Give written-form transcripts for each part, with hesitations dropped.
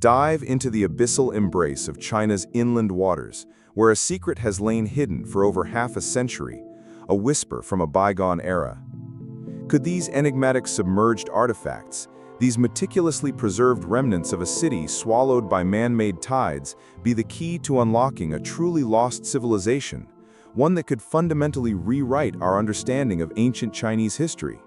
dive into the abyssal embrace of China's inland waters, where a secret has lain hidden for over half a century, a whisper from a bygone era. Could these enigmatic submerged artifacts, these meticulously preserved remnants of a city swallowed by man-made tides, be the key to unlocking a truly lost civilization, one that could fundamentally rewrite our understanding of ancient Chinese history?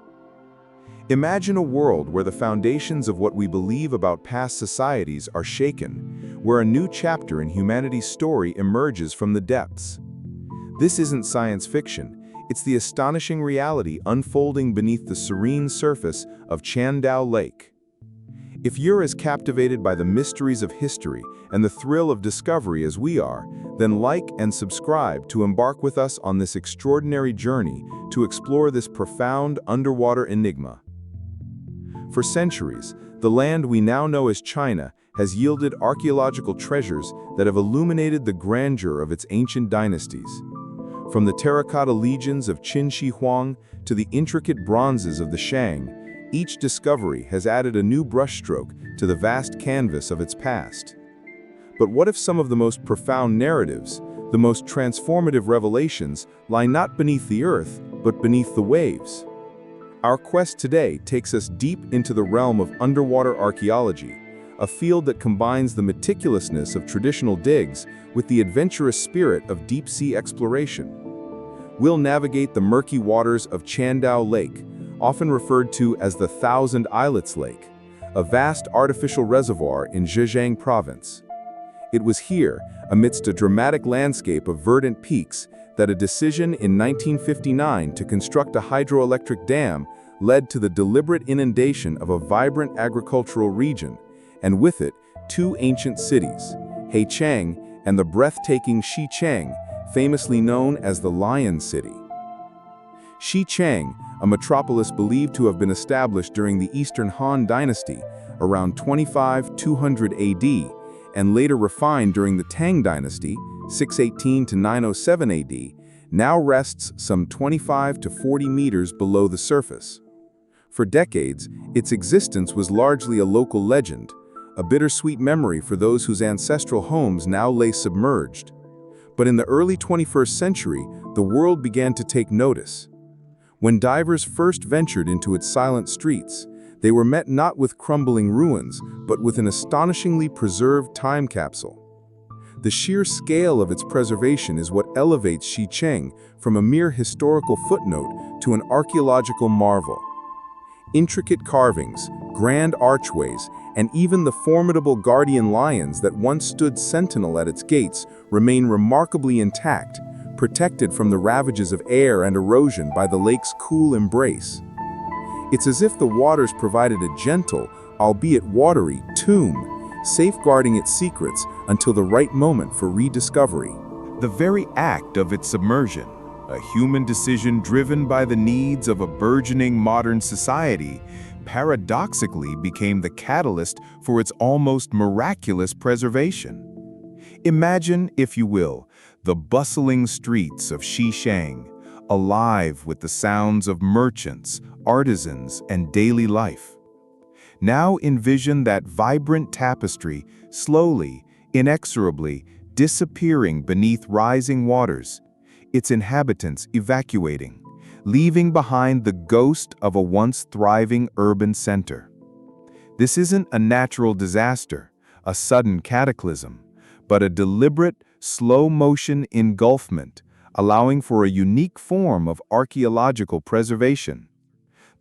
Imagine a world where the foundations of what we believe about past societies are shaken, where a new chapter in humanity's story emerges from the depths. This isn't science fiction. It's the astonishing reality unfolding beneath the serene surface of Chandao Lake. If you're as captivated by the mysteries of history and the thrill of discovery as we are, then like and subscribe to embark with us on this extraordinary journey to explore this profound underwater enigma. For centuries, the land we now know as China has yielded archaeological treasures that have illuminated the grandeur of its ancient dynasties. From the terracotta legions of Qin Shi Huang to the intricate bronzes of the Shang, each discovery has added a new brushstroke to the vast canvas of its past. But what if some of the most profound narratives, the most transformative revelations, lie not beneath the earth, but beneath the waves? Our quest today takes us deep into the realm of underwater archaeology, a field that combines the meticulousness of traditional digs with the adventurous spirit of deep-sea exploration. We'll navigate the murky waters of Chandao Lake, often referred to as the Thousand Islets Lake, a vast artificial reservoir in Zhejiang province. It was here, amidst a dramatic landscape of verdant peaks, that a decision in 1959 to construct a hydroelectric dam led to the deliberate inundation of a vibrant agricultural region, and with it, two ancient cities, Heicheng and the breathtaking Xicheng, famously known as the Lion City. Xicheng, a metropolis believed to have been established during the Eastern Han Dynasty around 200 AD, and later refined during the Tang Dynasty, 618 to 907 AD, now rests some 25 to 40 meters below the surface. For decades, its existence was largely a local legend, a bittersweet memory for those whose ancestral homes now lay submerged. But in the early 21st century, the world began to take notice. When divers first ventured into its silent streets, they were met not with crumbling ruins, but with an astonishingly preserved time capsule. The sheer scale of its preservation is what elevates Xicheng from a mere historical footnote to an archaeological marvel. Intricate carvings, grand archways, and even the formidable guardian lions that once stood sentinel at its gates remain remarkably intact, protected from the ravages of air and erosion by the lake's cool embrace. It's as if the waters provided a gentle, albeit watery, tomb, safeguarding its secrets until the right moment for rediscovery. The very act of its submersion, a human decision driven by the needs of a burgeoning modern society, paradoxically became the catalyst for its almost miraculous preservation. Imagine, if you will, the bustling streets of Xicheng, alive with the sounds of merchants, artisans, and daily life. Now envision that vibrant tapestry slowly, inexorably disappearing beneath rising waters, its inhabitants evacuating, leaving behind the ghost of a once thriving urban center. This isn't a natural disaster, a sudden cataclysm, but a deliberate, slow-motion engulfment, allowing for a unique form of archaeological preservation.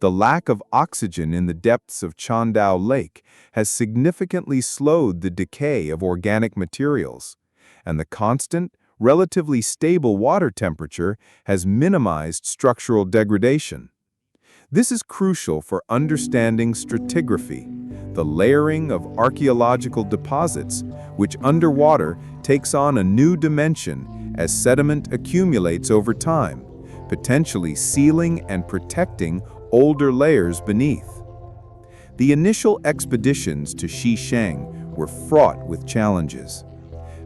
The lack of oxygen in the depths of Chandao Lake has significantly slowed the decay of organic materials, and the constant, relatively stable water temperature has minimized structural degradation. This is crucial for understanding stratigraphy, the layering of archaeological deposits, which underwater takes on a new dimension as sediment accumulates over time, potentially sealing and protecting older layers beneath. The initial expeditions to Xicheng were fraught with challenges.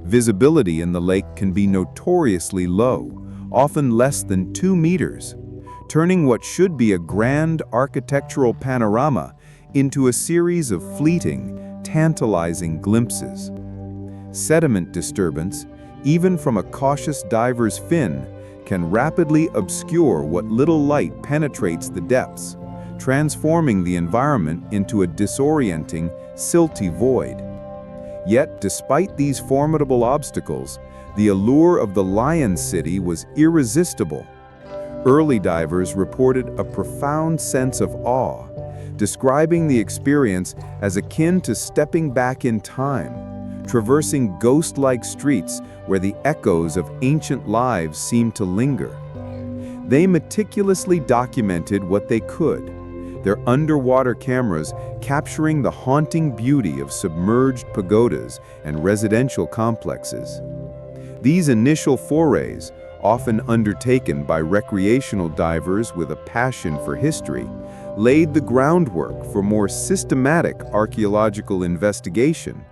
Visibility in the lake can be notoriously low, often less than 2 meters, turning what should be a grand architectural panorama into a series of fleeting, tantalizing glimpses. Sediment disturbance, even from a cautious diver's fin, can rapidly obscure what little light penetrates the depths, transforming the environment into a disorienting, silty void. Yet, despite these formidable obstacles, the allure of the Lion City was irresistible. Early divers reported a profound sense of awe, describing the experience as akin to stepping back in time, traversing ghost-like streets where the echoes of ancient lives seemed to linger. They meticulously documented what they could, their underwater cameras capturing the haunting beauty of submerged pagodas and residential complexes. These initial forays, often undertaken by recreational divers with a passion for history, laid the groundwork for more systematic archaeological investigation,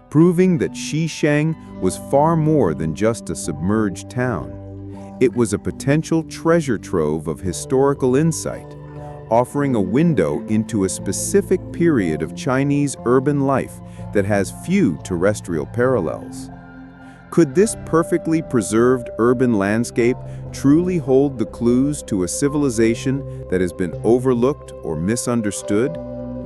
proving that Xisheng was far more than just a submerged town. It was a potential treasure trove of historical insight, offering a window into a specific period of Chinese urban life that has few terrestrial parallels. Could this perfectly preserved urban landscape truly hold the clues to a civilization that has been overlooked or misunderstood?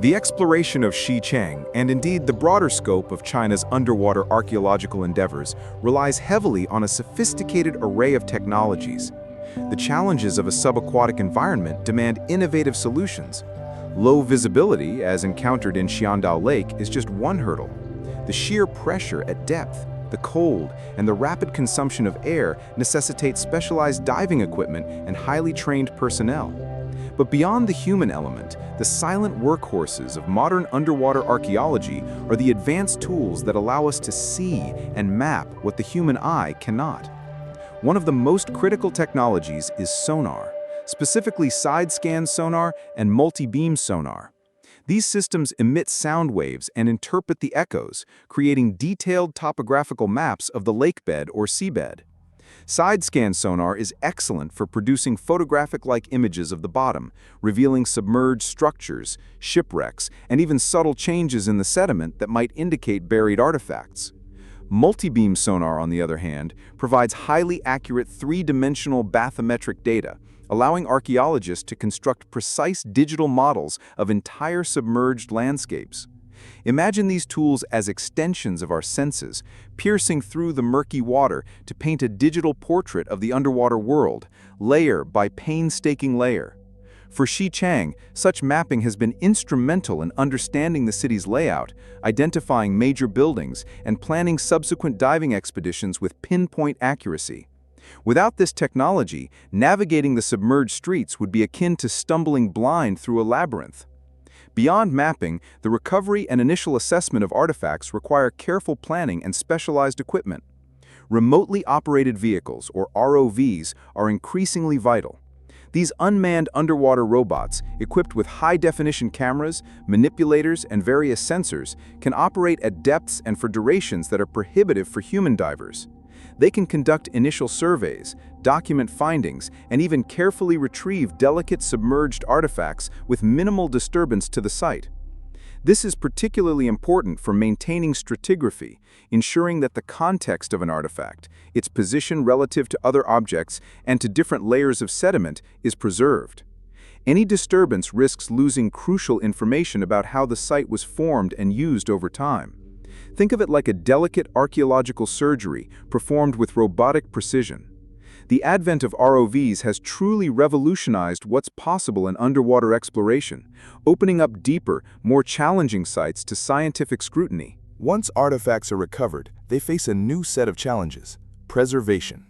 The exploration of Xisheng, and indeed the broader scope of China's underwater archaeological endeavors, relies heavily on a sophisticated array of technologies. The challenges of a subaquatic environment demand innovative solutions. Low visibility, as encountered in Xiandao Lake, is just one hurdle. The sheer pressure at depth, the cold, and the rapid consumption of air necessitate specialized diving equipment and highly trained personnel. But beyond the human element, the silent workhorses of modern underwater archaeology are the advanced tools that allow us to see and map what the human eye cannot. One of the most critical technologies is sonar, specifically side-scan sonar and multi-beam sonar. These systems emit sound waves and interpret the echoes, creating detailed topographical maps of the lakebed or seabed. Side-scan sonar is excellent for producing photographic-like images of the bottom, revealing submerged structures, shipwrecks, and even subtle changes in the sediment that might indicate buried artifacts. Multi-beam sonar, on the other hand, provides highly accurate three-dimensional bathymetric data, allowing archaeologists to construct precise digital models of entire submerged landscapes. Imagine these tools as extensions of our senses, piercing through the murky water to paint a digital portrait of the underwater world, layer by painstaking layer. For Xisheng, such mapping has been instrumental in understanding the city's layout, identifying major buildings, and planning subsequent diving expeditions with pinpoint accuracy. Without this technology, navigating the submerged streets would be akin to stumbling blind through a labyrinth. Beyond mapping, the recovery and initial assessment of artifacts require careful planning and specialized equipment. Remotely operated vehicles, or ROVs, are increasingly vital. These unmanned underwater robots, equipped with high-definition cameras, manipulators, and various sensors, can operate at depths and for durations that are prohibitive for human divers. They can conduct initial surveys, document findings, and even carefully retrieve delicate submerged artifacts with minimal disturbance to the site. This is particularly important for maintaining stratigraphy, ensuring that the context of an artifact, its position relative to other objects and to different layers of sediment, is preserved. Any disturbance risks losing crucial information about how the site was formed and used over time. Think of it like a delicate archaeological surgery performed with robotic precision. The advent of ROVs has truly revolutionized what's possible in underwater exploration, opening up deeper, more challenging sites to scientific scrutiny. Once artifacts are recovered, they face a new set of challenges: preservation.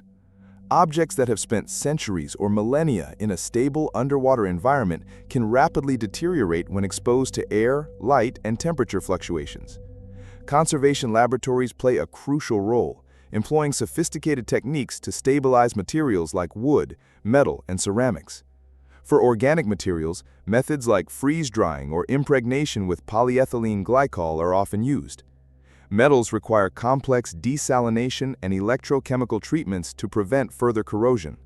Objects that have spent centuries or millennia in a stable underwater environment can rapidly deteriorate when exposed to air, light, and temperature fluctuations. Conservation laboratories play a crucial role, employing sophisticated techniques to stabilize materials like wood, metal, and ceramics. For organic materials, methods like freeze-drying or impregnation with polyethylene glycol are often used. Metals require complex desalination and electrochemical treatments to prevent further corrosion.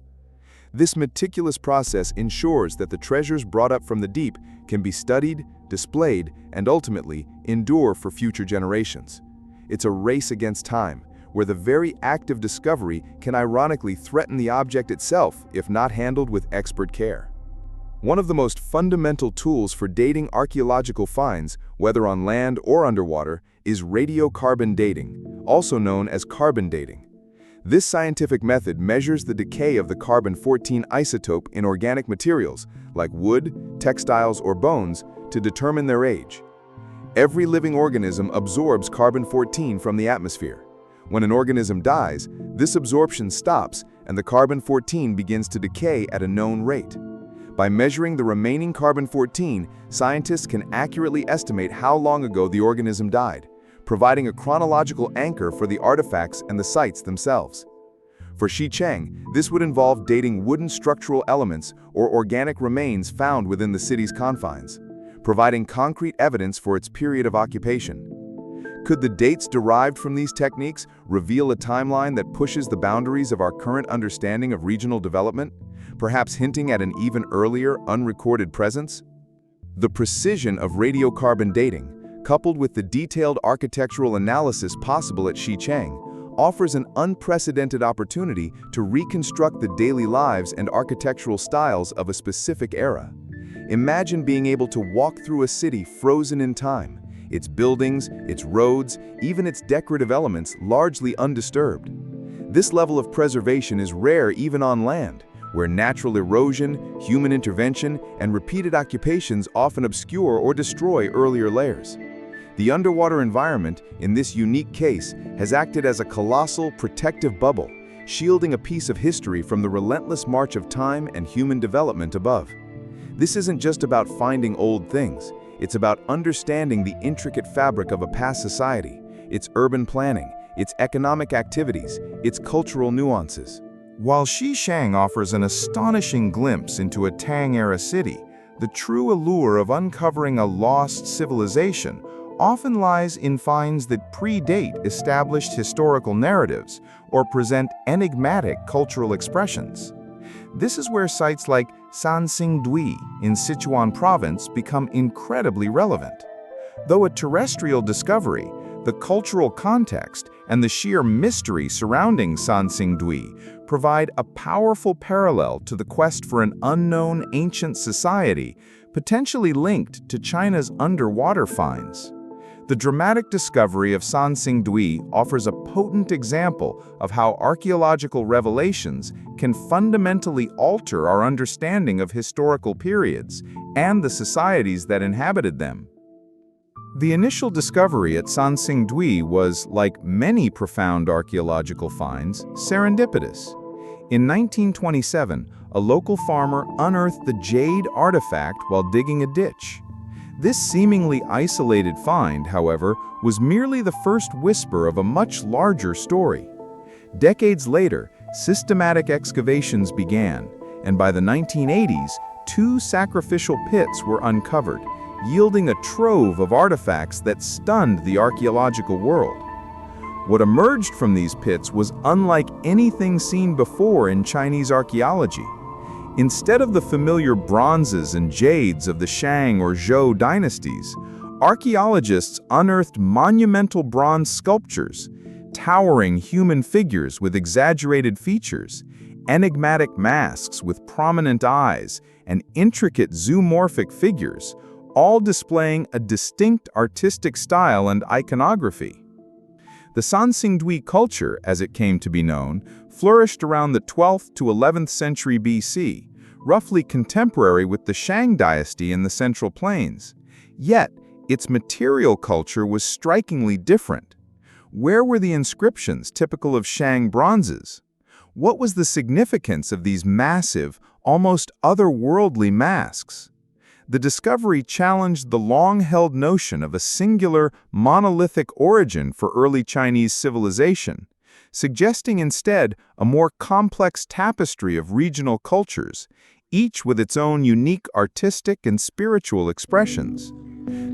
This meticulous process ensures that the treasures brought up from the deep can be studied, displayed, and ultimately endure for future generations. It's a race against time, where the very act of discovery can ironically threaten the object itself if not handled with expert care. One of the most fundamental tools for dating archaeological finds, whether on land or underwater, is radiocarbon dating, also known as carbon dating. This scientific method measures the decay of the carbon-14 isotope in organic materials, like wood, textiles, or bones, to determine their age. Every living organism absorbs carbon-14 from the atmosphere. When an organism dies, this absorption stops and the carbon-14 begins to decay at a known rate. By measuring the remaining carbon-14, scientists can accurately estimate how long ago the organism died, providing a chronological anchor for the artifacts and the sites themselves. For Xicheng, this would involve dating wooden structural elements or organic remains found within the city's confines, providing concrete evidence for its period of occupation. Could the dates derived from these techniques reveal a timeline that pushes the boundaries of our current understanding of regional development, perhaps hinting at an even earlier, unrecorded presence? The precision of radiocarbon dating, coupled with the detailed architectural analysis possible at Xicheng, offers an unprecedented opportunity to reconstruct the daily lives and architectural styles of a specific era. Imagine being able to walk through a city frozen in time, its buildings, its roads, even its decorative elements largely undisturbed. This level of preservation is rare even on land, where natural erosion, human intervention, and repeated occupations often obscure or destroy earlier layers. The underwater environment, in this unique case, has acted as a colossal protective bubble, shielding a piece of history from the relentless march of time and human development above. This isn't just about finding old things. It's about understanding the intricate fabric of a past society, its urban planning, its economic activities, its cultural nuances. While Xicheng offers an astonishing glimpse into a Tang-era city, the true allure of uncovering a lost civilization often lies in finds that predate established historical narratives or present enigmatic cultural expressions. This is where sites like Sansingdui in Sichuan province become incredibly relevant. Though a terrestrial discovery, the cultural context and the sheer mystery surrounding Sansingdui provide a powerful parallel to the quest for an unknown ancient society, potentially linked to China's underwater finds. The dramatic discovery of Sansingdui offers a potent example of how archaeological revelations can fundamentally alter our understanding of historical periods and the societies that inhabited them. The initial discovery at Sansingdui was, like many profound archaeological finds, serendipitous. In 1927, a local farmer unearthed the jade artifact while digging a ditch. This seemingly isolated find, however, was merely the first whisper of a much larger story. Decades later, systematic excavations began, and by the 1980s, 2 sacrificial pits were uncovered, yielding a trove of artifacts that stunned the archaeological world. What emerged from these pits was unlike anything seen before in Chinese archaeology. Instead of the familiar bronzes and jades of the Shang or Zhou dynasties, archaeologists unearthed monumental bronze sculptures, towering human figures with exaggerated features, enigmatic masks with prominent eyes, and intricate zoomorphic figures, all displaying a distinct artistic style and iconography. The Sansingdui culture, as it came to be known, flourished around the 12th to 11th century BC, roughly contemporary with the Shang dynasty in the Central Plains. Yet, its material culture was strikingly different. Where were the inscriptions typical of Shang bronzes? What was the significance of these massive, almost otherworldly masks? The discovery challenged the long-held notion of a singular, monolithic origin for early Chinese civilization, suggesting instead a more complex tapestry of regional cultures, each with its own unique artistic and spiritual expressions.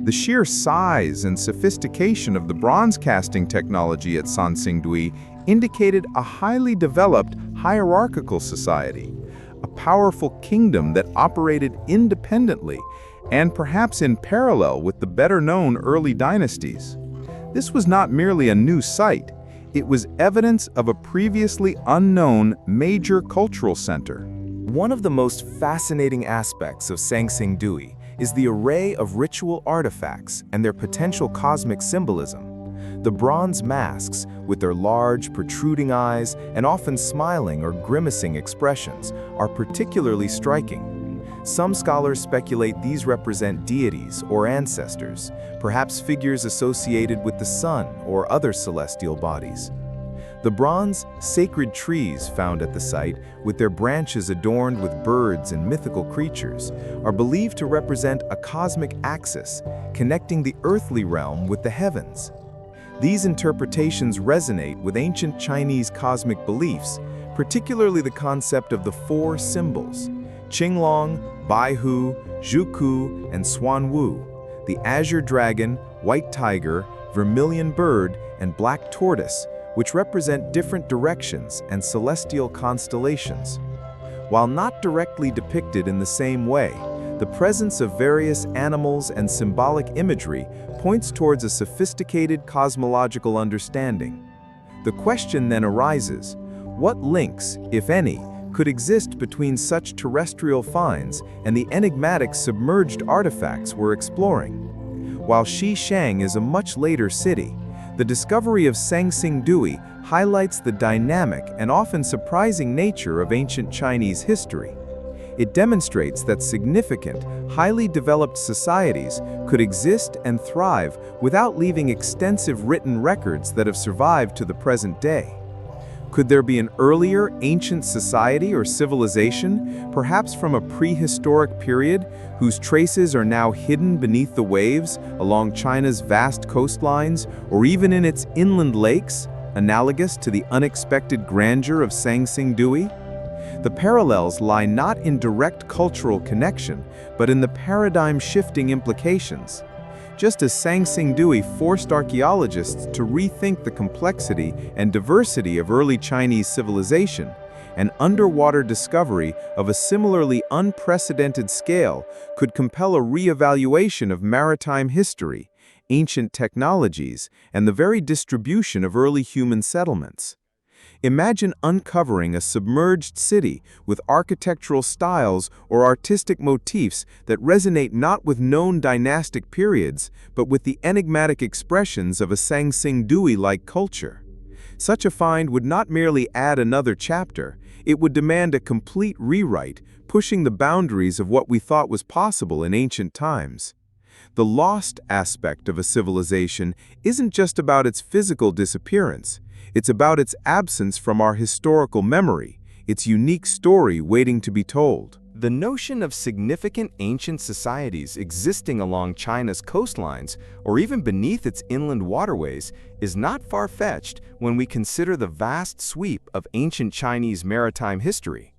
The sheer size and sophistication of the bronze casting technology at Sansingdui indicated a highly developed, hierarchical society, a powerful kingdom that operated independently and perhaps in parallel with the better-known early dynasties. This was not merely a new site, it was evidence of a previously unknown major cultural center. One of the most fascinating aspects of Sangsingdui is the array of ritual artifacts and their potential cosmic symbolism. The bronze masks, with their large, protruding eyes and often smiling or grimacing expressions, are particularly striking. Some scholars speculate these represent deities or ancestors, perhaps figures associated with the sun or other celestial bodies. The bronze sacred trees found at the site, with their branches adorned with birds and mythical creatures, are believed to represent a cosmic axis connecting the earthly realm with the heavens. These interpretations resonate with ancient Chinese cosmic beliefs, particularly the concept of the four symbols: Qinglong, Baihu, Zhuku, and Xuanwu, the azure dragon, white tiger, vermilion bird, and black tortoise, which represent different directions and celestial constellations. While not directly depicted in the same way, the presence of various animals and symbolic imagery points towards a sophisticated cosmological understanding. The question then arises, what links, if any, could exist between such terrestrial finds and the enigmatic submerged artifacts we're exploring? While Xishang is a much later city, the discovery of Sangsingdui highlights the dynamic and often surprising nature of ancient Chinese history. It demonstrates that significant, highly developed societies could exist and thrive without leaving extensive written records that have survived to the present day. Could there be an earlier, ancient society or civilization, perhaps from a prehistoric period, whose traces are now hidden beneath the waves along China's vast coastlines or even in its inland lakes, analogous to the unexpected grandeur of Sangsingdui? The parallels lie not in direct cultural connection, but in the paradigm-shifting implications. Just as Sangsingdui forced archaeologists to rethink the complexity and diversity of early Chinese civilization, an underwater discovery of a similarly unprecedented scale could compel a re-evaluation of maritime history, ancient technologies, and the very distribution of early human settlements. Imagine uncovering a submerged city with architectural styles or artistic motifs that resonate not with known dynastic periods, but with the enigmatic expressions of a Sangsingdui-like culture. Such a find would not merely add another chapter, it would demand a complete rewrite, pushing the boundaries of what we thought was possible in ancient times. The lost aspect of a civilization isn't just about its physical disappearance. It's about its absence from our historical memory, its unique story waiting to be told. The notion of significant ancient societies existing along China's coastlines or even beneath its inland waterways is not far-fetched when we consider the vast sweep of ancient Chinese maritime history.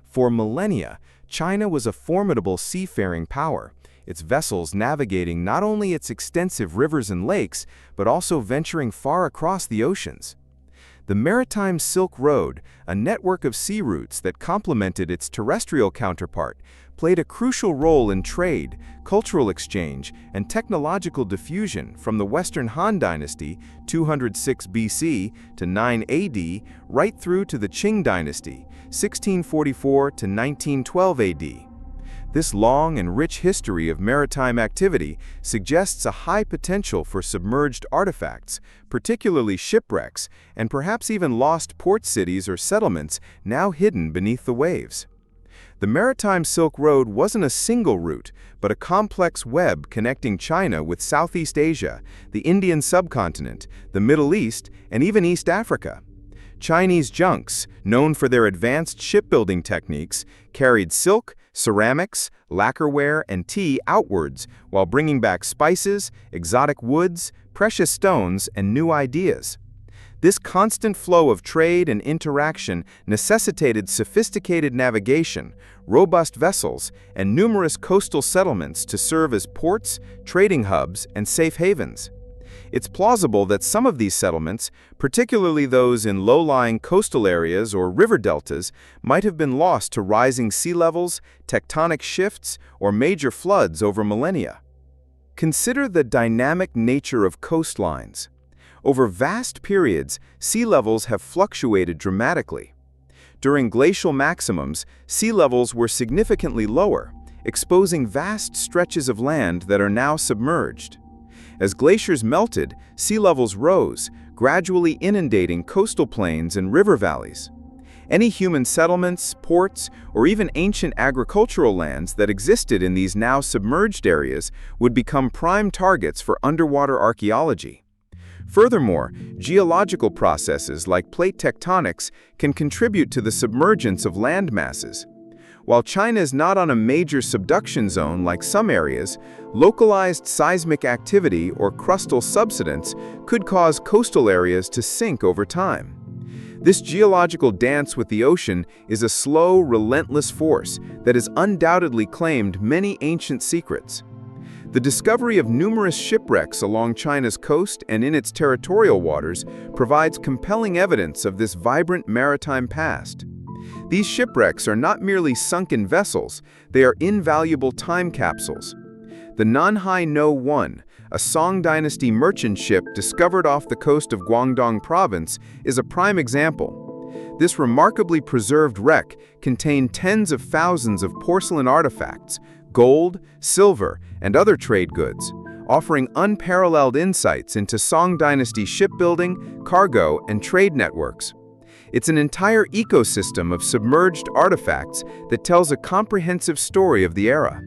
For millennia, China was a formidable seafaring power, its vessels navigating not only its extensive rivers and lakes, but also venturing far across the oceans. The Maritime Silk Road, a network of sea routes that complemented its terrestrial counterpart, played a crucial role in trade, cultural exchange, and technological diffusion from the Western Han Dynasty, 206 BC to 9 AD, right through to the Qing Dynasty, 1644 to 1912 AD. This long and rich history of maritime activity suggests a high potential for submerged artifacts, particularly shipwrecks, and perhaps even lost port cities or settlements now hidden beneath the waves. The Maritime Silk Road wasn't a single route, but a complex web connecting China with Southeast Asia, the Indian subcontinent, the Middle East, and even East Africa. Chinese junks, known for their advanced shipbuilding techniques, carried silk, ceramics, lacquerware, and tea outwards while bringing back spices, exotic woods, precious stones, and new ideas. This constant flow of trade and interaction necessitated sophisticated navigation, robust vessels, and numerous coastal settlements to serve as ports, trading hubs, and safe havens. It's plausible that some of these settlements, particularly those in low-lying coastal areas or river deltas, might have been lost to rising sea levels, tectonic shifts, or major floods over millennia. Consider the dynamic nature of coastlines. Over vast periods, sea levels have fluctuated dramatically. During glacial maximums, sea levels were significantly lower, exposing vast stretches of land that are now submerged. As glaciers melted, sea levels rose, gradually inundating coastal plains and river valleys. Any human settlements, ports, or even ancient agricultural lands that existed in these now submerged areas would become prime targets for underwater archaeology. Furthermore, geological processes like plate tectonics can contribute to the submergence of land masses. While China is not on a major subduction zone like some areas, localized seismic activity or crustal subsidence could cause coastal areas to sink over time. This geological dance with the ocean is a slow, relentless force that has undoubtedly claimed many ancient secrets. The discovery of numerous shipwrecks along China's coast and in its territorial waters provides compelling evidence of this vibrant maritime past. These shipwrecks are not merely sunken vessels, they are invaluable time capsules. The Nanhai No 1, a Song Dynasty merchant ship discovered off the coast of Guangdong Province, is a prime example. This remarkably preserved wreck contained tens of thousands of porcelain artifacts, gold, silver, and other trade goods, offering unparalleled insights into Song Dynasty shipbuilding, cargo, and trade networks. It's an entire ecosystem of submerged artifacts that tells a comprehensive story of the era.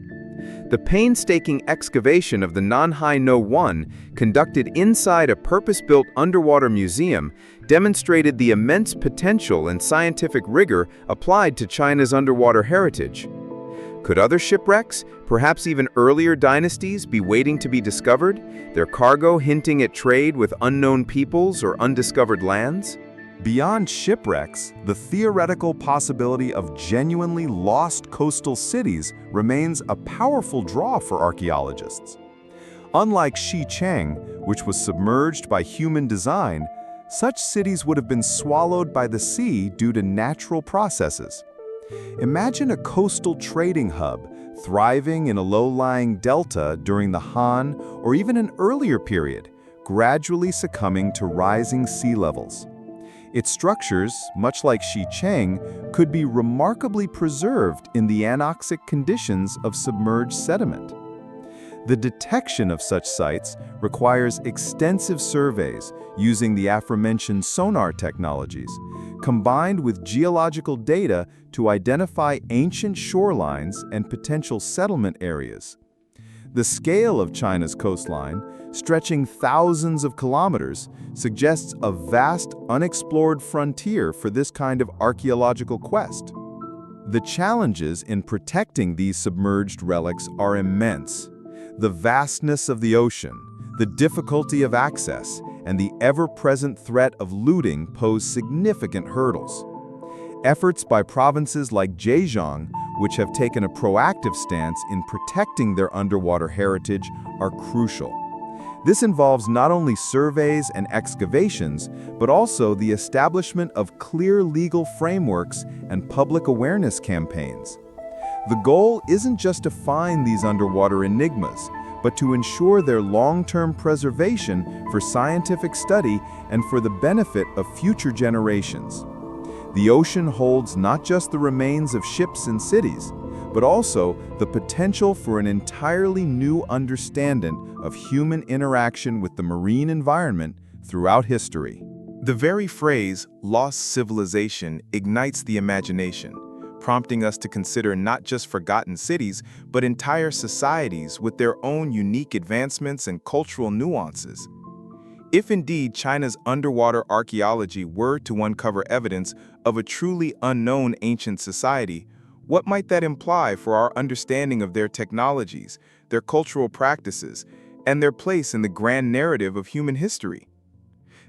The painstaking excavation of the Nanhai No 1, conducted inside a purpose-built underwater museum, demonstrated the immense potential and scientific rigor applied to China's underwater heritage. Could other shipwrecks, perhaps even earlier dynasties, be waiting to be discovered, their cargo hinting at trade with unknown peoples or undiscovered lands? Beyond shipwrecks, the theoretical possibility of genuinely lost coastal cities remains a powerful draw for archaeologists. Unlike Xicheng, which was submerged by human design, such cities would have been swallowed by the sea due to natural processes. Imagine a coastal trading hub thriving in a low-lying delta during the Han or even an earlier period, gradually succumbing to rising sea levels. Its structures, much like Xicheng, could be remarkably preserved in the anoxic conditions of submerged sediment. The detection of such sites requires extensive surveys using the aforementioned sonar technologies, combined with geological data to identify ancient shorelines and potential settlement areas. The scale of China's coastline, stretching thousands of kilometers, suggests a vast, unexplored frontier for this kind of archaeological quest. The challenges in protecting these submerged relics are immense. The vastness of the ocean, the difficulty of access, and the ever-present threat of looting pose significant hurdles. Efforts by provinces like Zhejiang, which have taken a proactive stance in protecting their underwater heritage, are crucial. This involves not only surveys and excavations, but also the establishment of clear legal frameworks and public awareness campaigns. The goal isn't just to find these underwater enigmas, but to ensure their long-term preservation for scientific study and for the benefit of future generations. The ocean holds not just the remains of ships and cities, but also the potential for an entirely new understanding of human interaction with the marine environment throughout history. The very phrase, lost civilization, ignites the imagination, prompting us to consider not just forgotten cities, but entire societies with their own unique advancements and cultural nuances. If indeed China's underwater archaeology were to uncover evidence of a truly unknown ancient society, what might that imply for our understanding of their technologies, their cultural practices, and their place in the grand narrative of human history?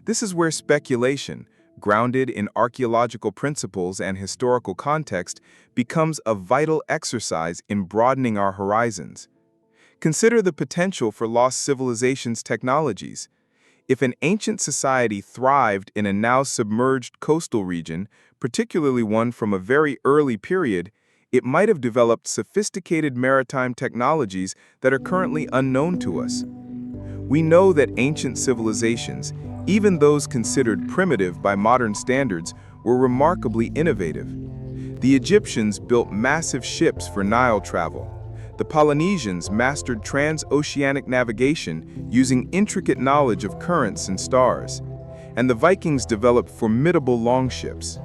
This is where speculation, grounded in archaeological principles and historical context, becomes a vital exercise in broadening our horizons. Consider the potential for lost civilizations' technologies. If an ancient society thrived in a now submerged coastal region, particularly one from a very early period, it might have developed sophisticated maritime technologies that are currently unknown to us. We know that ancient civilizations, even those considered primitive by modern standards, were remarkably innovative. The Egyptians built massive ships for Nile travel. The Polynesians mastered transoceanic navigation using intricate knowledge of currents and stars. And the Vikings developed formidable longships.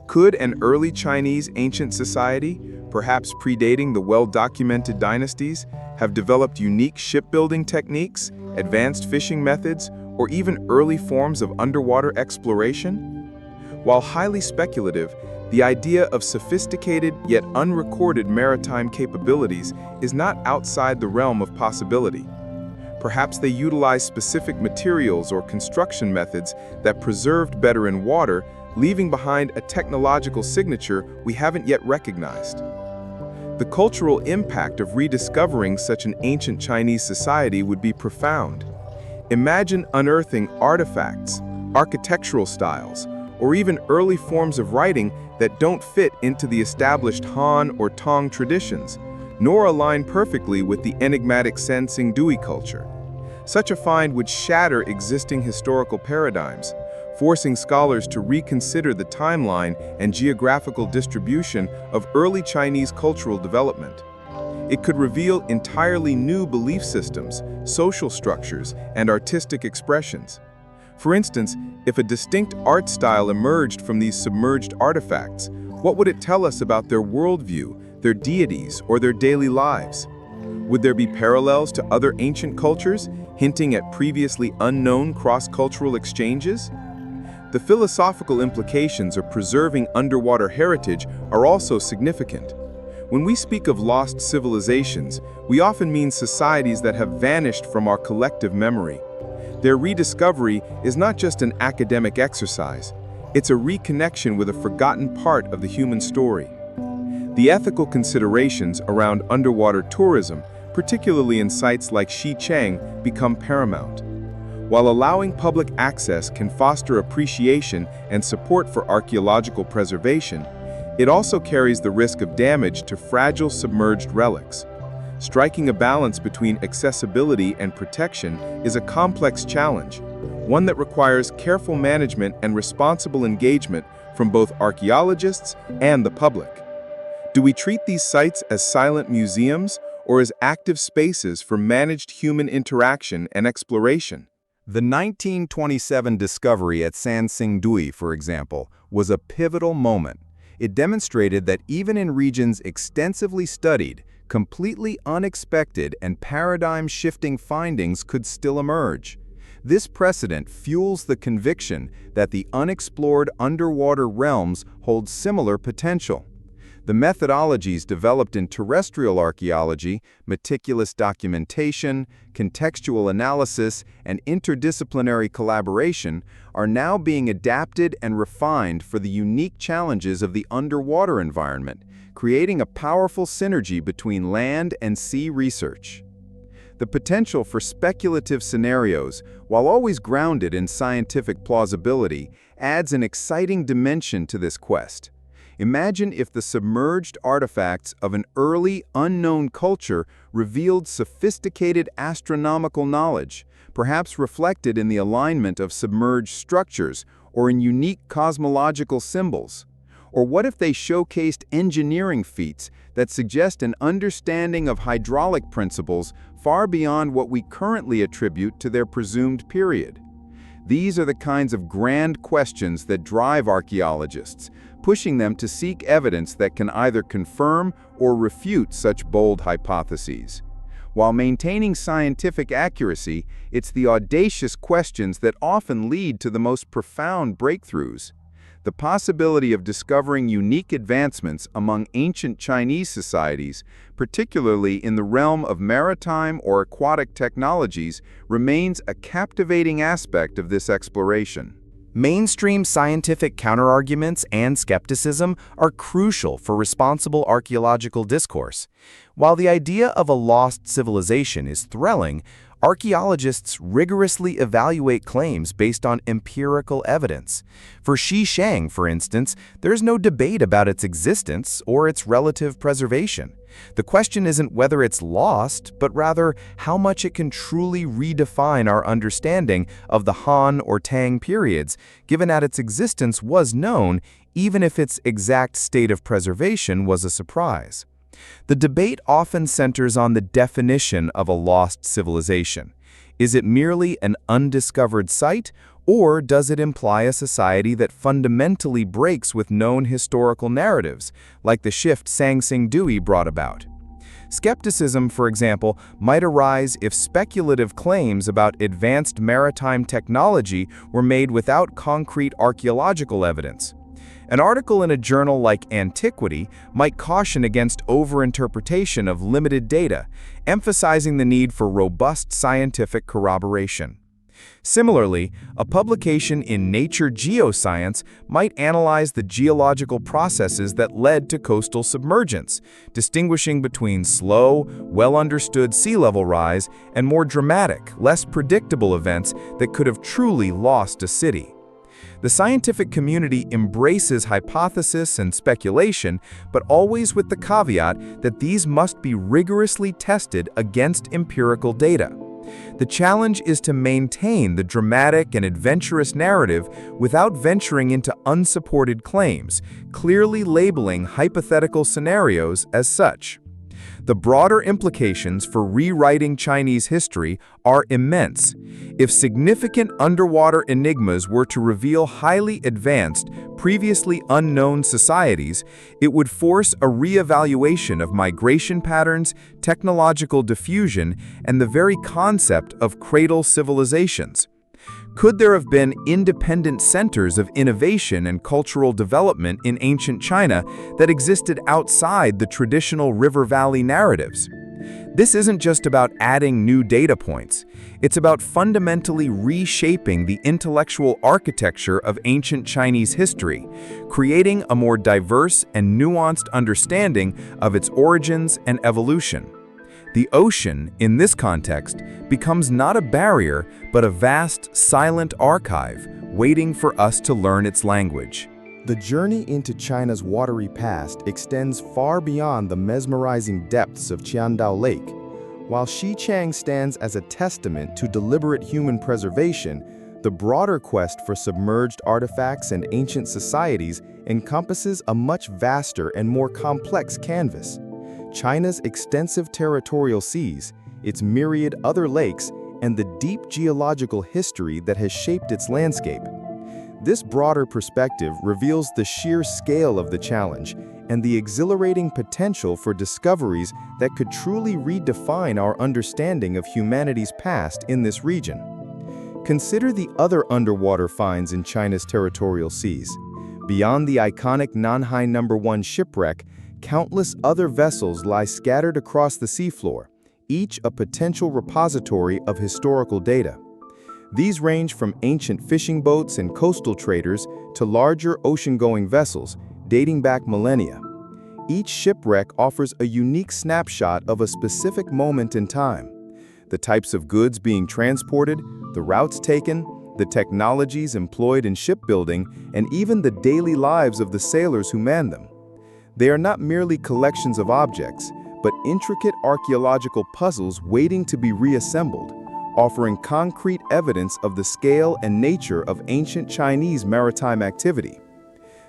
Could an early Chinese ancient society, perhaps predating the well-documented dynasties, have developed unique shipbuilding techniques, advanced fishing methods, or even early forms of underwater exploration? While highly speculative, the idea of sophisticated yet unrecorded maritime capabilities is not outside the realm of possibility. Perhaps they utilized specific materials or construction methods that preserved better in water, leaving behind a technological signature we haven't yet recognized. The cultural impact of rediscovering such an ancient Chinese society would be profound. Imagine unearthing artifacts, architectural styles, or even early forms of writing that don't fit into the established Han or Tang traditions, nor align perfectly with the enigmatic Sansing Dui culture. Such a find would shatter existing historical paradigms, forcing scholars to reconsider the timeline and geographical distribution of early Chinese cultural development. It could reveal entirely new belief systems, social structures, and artistic expressions. For instance, if a distinct art style emerged from these submerged artifacts, what would it tell us about their worldview, their deities, or their daily lives? Would there be parallels to other ancient cultures, hinting at previously unknown cross-cultural exchanges? The philosophical implications of preserving underwater heritage are also significant. When we speak of lost civilizations, we often mean societies that have vanished from our collective memory. Their rediscovery is not just an academic exercise, it's a reconnection with a forgotten part of the human story. The ethical considerations around underwater tourism, particularly in sites like Xichang, become paramount. While allowing public access can foster appreciation and support for archaeological preservation, it also carries the risk of damage to fragile submerged relics. Striking a balance between accessibility and protection is a complex challenge, one that requires careful management and responsible engagement from both archaeologists and the public. Do we treat these sites as silent museums or as active spaces for managed human interaction and exploration? The 1927 discovery at Sansing Dui, for example, was a pivotal moment. It demonstrated that even in regions extensively studied, completely unexpected and paradigm-shifting findings could still emerge. This precedent fuels the conviction that the unexplored underwater realms hold similar potential. The methodologies developed in terrestrial archaeology, meticulous documentation, contextual analysis, and interdisciplinary collaboration are now being adapted and refined for the unique challenges of the underwater environment, creating a powerful synergy between land and sea research. The potential for speculative scenarios, while always grounded in scientific plausibility, adds an exciting dimension to this quest. Imagine if the submerged artifacts of an early, unknown culture revealed sophisticated astronomical knowledge, perhaps reflected in the alignment of submerged structures or in unique cosmological symbols. Or what if they showcased engineering feats that suggest an understanding of hydraulic principles far beyond what we currently attribute to their presumed period? These are the kinds of grand questions that drive archaeologists, pushing them to seek evidence that can either confirm or refute such bold hypotheses. While maintaining scientific accuracy, it's the audacious questions that often lead to the most profound breakthroughs. The possibility of discovering unique advancements among ancient Chinese societies, particularly in the realm of maritime or aquatic technologies, remains a captivating aspect of this exploration. Mainstream scientific counterarguments and skepticism are crucial for responsible archaeological discourse. While the idea of a lost civilization is thrilling, Archaeologists rigorously evaluate claims based on empirical evidence. For Xishang, for instance, there's no debate about its existence or its relative preservation. The question isn't whether it's lost, but rather how much it can truly redefine our understanding of the Han or Tang periods, given that its existence was known, even if its exact state of preservation was a surprise. The debate often centers on the definition of a lost civilization. Is it merely an undiscovered site, or does it imply a society that fundamentally breaks with known historical narratives, like the shift Sangsing Dewey brought about? Skepticism, for example, might arise if speculative claims about advanced maritime technology were made without concrete archaeological evidence. An article in a journal like Antiquity might caution against overinterpretation of limited data, emphasizing the need for robust scientific corroboration. Similarly, a publication in Nature Geoscience might analyze the geological processes that led to coastal submergence, distinguishing between slow, well-understood sea level rise and more dramatic, less predictable events that could have truly lost a city. The scientific community embraces hypothesis and speculation, but always with the caveat that these must be rigorously tested against empirical data. The challenge is to maintain the dramatic and adventurous narrative without venturing into unsupported claims, clearly labeling hypothetical scenarios as such. The broader implications for rewriting Chinese history are immense. If significant underwater enigmas were to reveal highly advanced, previously unknown societies, it would force a re-evaluation of migration patterns, technological diffusion, and the very concept of cradle civilizations. Could there have been independent centers of innovation and cultural development in ancient China that existed outside the traditional river valley narratives? This isn't just about adding new data points. It's about fundamentally reshaping the intellectual architecture of ancient Chinese history, creating a more diverse and nuanced understanding of its origins and evolution. The ocean, in this context, becomes not a barrier, but a vast, silent archive, waiting for us to learn its language. The journey into China's watery past extends far beyond the mesmerizing depths of Qiandao Lake. While Xishang stands as a testament to deliberate human preservation, the broader quest for submerged artifacts and ancient societies encompasses a much vaster and more complex canvas. China's extensive territorial seas, its myriad other lakes, and the deep geological history that has shaped its landscape. This broader perspective reveals the sheer scale of the challenge and the exhilarating potential for discoveries that could truly redefine our understanding of humanity's past in this region. Consider the other underwater finds in China's territorial seas. Beyond the iconic Nanhai No. 1 shipwreck, countless other vessels lie scattered across the seafloor, each a potential repository of historical data. These range from ancient fishing boats and coastal traders to larger ocean-going vessels, dating back millennia. Each shipwreck offers a unique snapshot of a specific moment in time. The types of goods being transported, the routes taken, the technologies employed in shipbuilding, and even the daily lives of the sailors who manned them. They are not merely collections of objects, but intricate archaeological puzzles waiting to be reassembled, offering concrete evidence of the scale and nature of ancient Chinese maritime activity.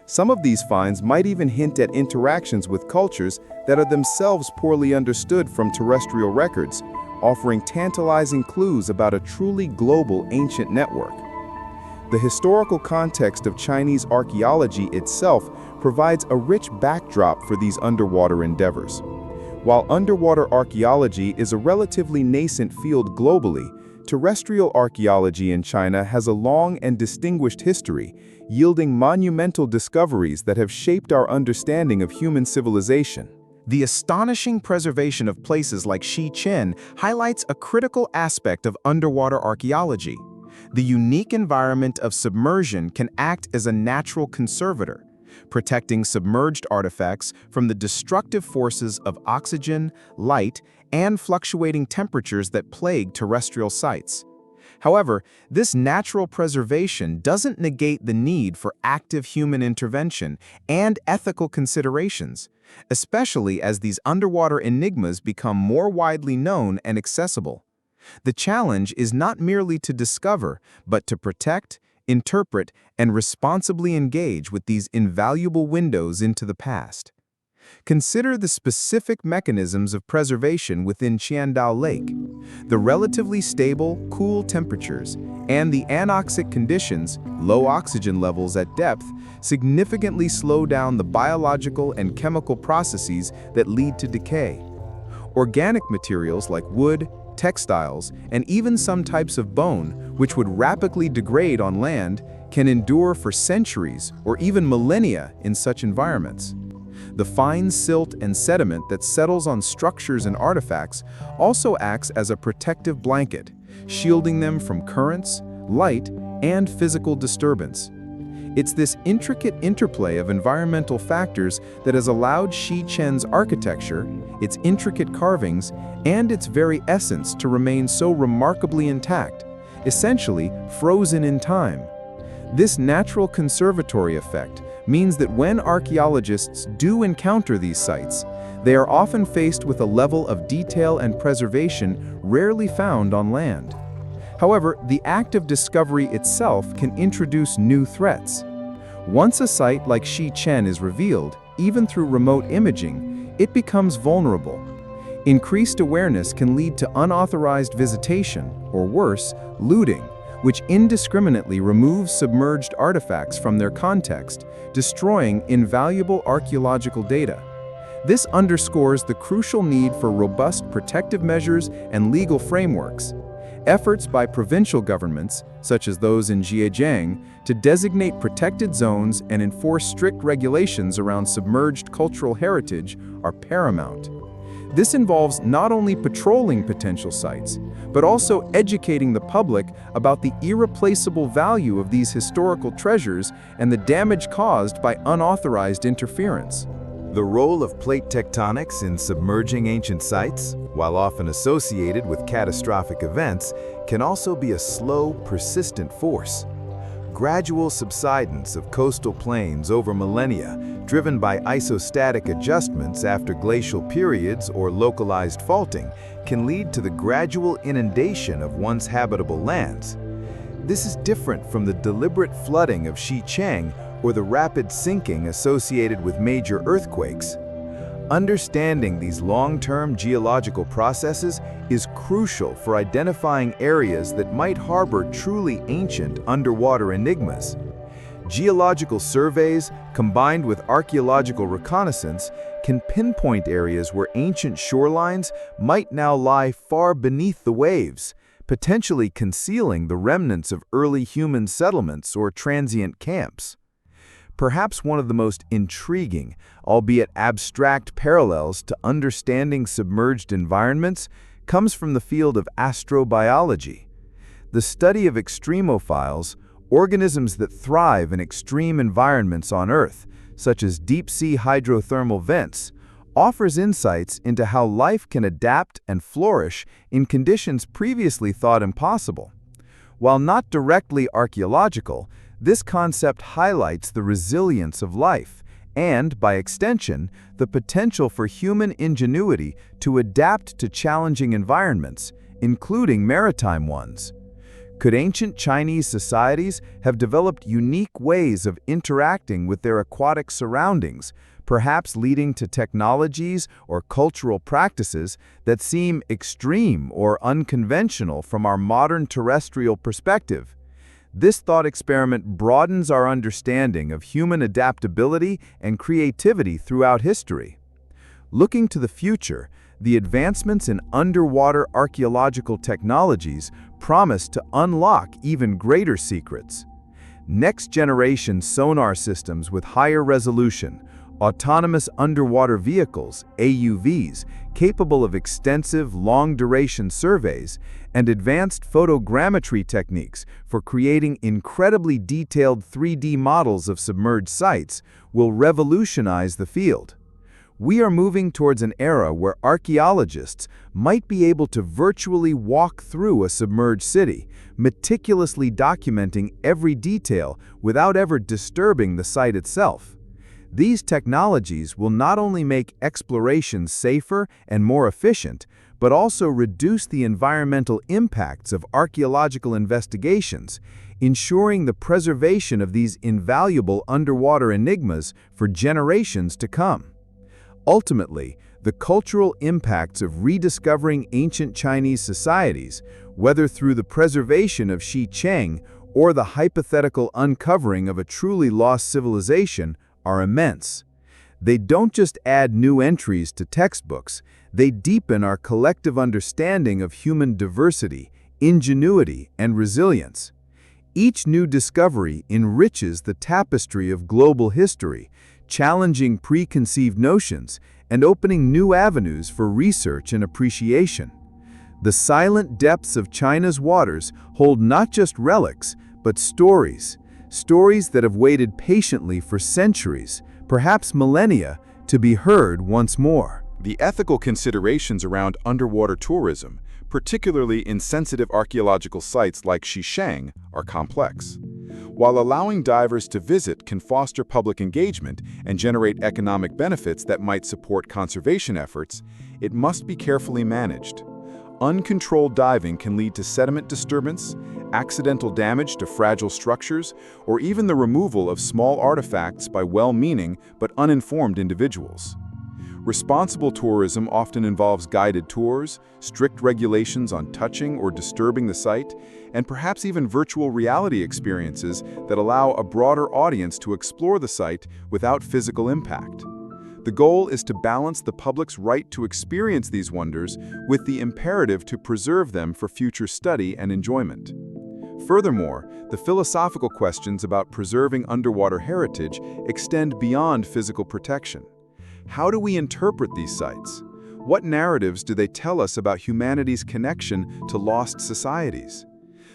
Some of these finds might even hint at interactions with cultures that are themselves poorly understood from terrestrial records, offering tantalizing clues about a truly global ancient network. The historical context of Chinese archaeology itself provides a rich backdrop for these underwater endeavors. While underwater archaeology is a relatively nascent field globally, terrestrial archaeology in China has a long and distinguished history, yielding monumental discoveries that have shaped our understanding of human civilization. The astonishing preservation of places like Xichen highlights a critical aspect of underwater archaeology. The unique environment of submersion can act as a natural conservator. protecting submerged artifacts from the destructive forces of oxygen, light, and fluctuating temperatures that plague terrestrial sites. However, this natural preservation doesn't negate the need for active human intervention and ethical considerations, especially as these underwater enigmas become more widely known and accessible. The challenge is not merely to discover, but to protect, interpret, and responsibly engage with these invaluable windows into the past. Consider the specific mechanisms of preservation within Qiandao Lake. The relatively stable, cool temperatures and the anoxic conditions, low oxygen levels at depth, significantly slow down the biological and chemical processes that lead to decay. Organic materials like wood, textiles, and even some types of bone, which would rapidly degrade on land, can endure for centuries or even millennia in such environments. The fine silt and sediment that settles on structures and artifacts also acts as a protective blanket, shielding them from currents, light, and physical disturbance. It's this intricate interplay of environmental factors that has allowed Xiquen's architecture, its intricate carvings, and its very essence to remain so remarkably intact, essentially frozen in time. This natural conservatory effect means that when archaeologists do encounter these sites, they are often faced with a level of detail and preservation rarely found on land. However, the act of discovery itself can introduce new threats. Once a site like Xiquen is revealed, even through remote imaging, it becomes vulnerable. Increased awareness can lead to unauthorized visitation, or worse, looting, which indiscriminately removes submerged artifacts from their context, destroying invaluable archaeological data. This underscores the crucial need for robust protective measures and legal frameworks. Efforts by provincial governments, such as those in Zhejiang, to designate protected zones and enforce strict regulations around submerged cultural heritage are paramount. This involves not only patrolling potential sites, but also educating the public about the irreplaceable value of these historical treasures and the damage caused by unauthorized interference. The role of plate tectonics in submerging ancient sites, while often associated with catastrophic events, can also be a slow, persistent force. Gradual subsidence of coastal plains over millennia, driven by isostatic adjustments after glacial periods or localized faulting, can lead to the gradual inundation of once habitable lands. This is different from the deliberate flooding of Xiquen or the rapid sinking associated with major earthquakes. Understanding these long-term geological processes is crucial for identifying areas that might harbor truly ancient underwater enigmas. Geological surveys, combined with archaeological reconnaissance, can pinpoint areas where ancient shorelines might now lie far beneath the waves, potentially concealing the remnants of early human settlements or transient camps. Perhaps one of the most intriguing, albeit abstract parallels to understanding submerged environments comes from the field of astrobiology. The study of extremophiles, organisms that thrive in extreme environments on Earth, such as deep-sea hydrothermal vents, offers insights into how life can adapt and flourish in conditions previously thought impossible. While not directly archaeological, this concept highlights the resilience of life and, by extension, the potential for human ingenuity to adapt to challenging environments, including maritime ones. Could ancient Chinese societies have developed unique ways of interacting with their aquatic surroundings, perhaps leading to technologies or cultural practices that seem extreme or unconventional from our modern terrestrial perspective? This thought experiment broadens our understanding of human adaptability and creativity throughout history. Looking to the future, the advancements in underwater archaeological technologies promise to unlock even greater secrets. Next-generation sonar systems with higher resolution, autonomous underwater vehicles, AUVs, capable of extensive, long-duration surveys, and advanced photogrammetry techniques for creating incredibly detailed 3D models of submerged sites, will revolutionize the field. We are moving towards an era where archaeologists might be able to virtually walk through a submerged city, meticulously documenting every detail without ever disturbing the site itself. These technologies will not only make exploration safer and more efficient, but also reduce the environmental impacts of archaeological investigations, ensuring the preservation of these invaluable underwater enigmas for generations to come. Ultimately, the cultural impacts of rediscovering ancient Chinese societies, whether through the preservation of Xicheng or the hypothetical uncovering of a truly lost civilization, are immense. They don't just add new entries to textbooks, they deepen our collective understanding of human diversity, ingenuity, and resilience. Each new discovery enriches the tapestry of global history, challenging preconceived notions and opening new avenues for research and appreciation. The silent depths of China's waters hold not just relics, but stories that have waited patiently for centuries, perhaps millennia, to be heard once more. The ethical considerations around underwater tourism, particularly in sensitive archaeological sites like Xicheng, are complex. While allowing divers to visit can foster public engagement and generate economic benefits that might support conservation efforts, it must be carefully managed. Uncontrolled diving can lead to sediment disturbance, accidental damage to fragile structures, or even the removal of small artifacts by well-meaning but uninformed individuals. Responsible tourism often involves guided tours, strict regulations on touching or disturbing the site, and perhaps even virtual reality experiences that allow a broader audience to explore the site without physical impact. The goal is to balance the public's right to experience these wonders with the imperative to preserve them for future study and enjoyment. Furthermore, the philosophical questions about preserving underwater heritage extend beyond physical protection. How do we interpret these sites? What narratives do they tell us about humanity's connection to lost societies?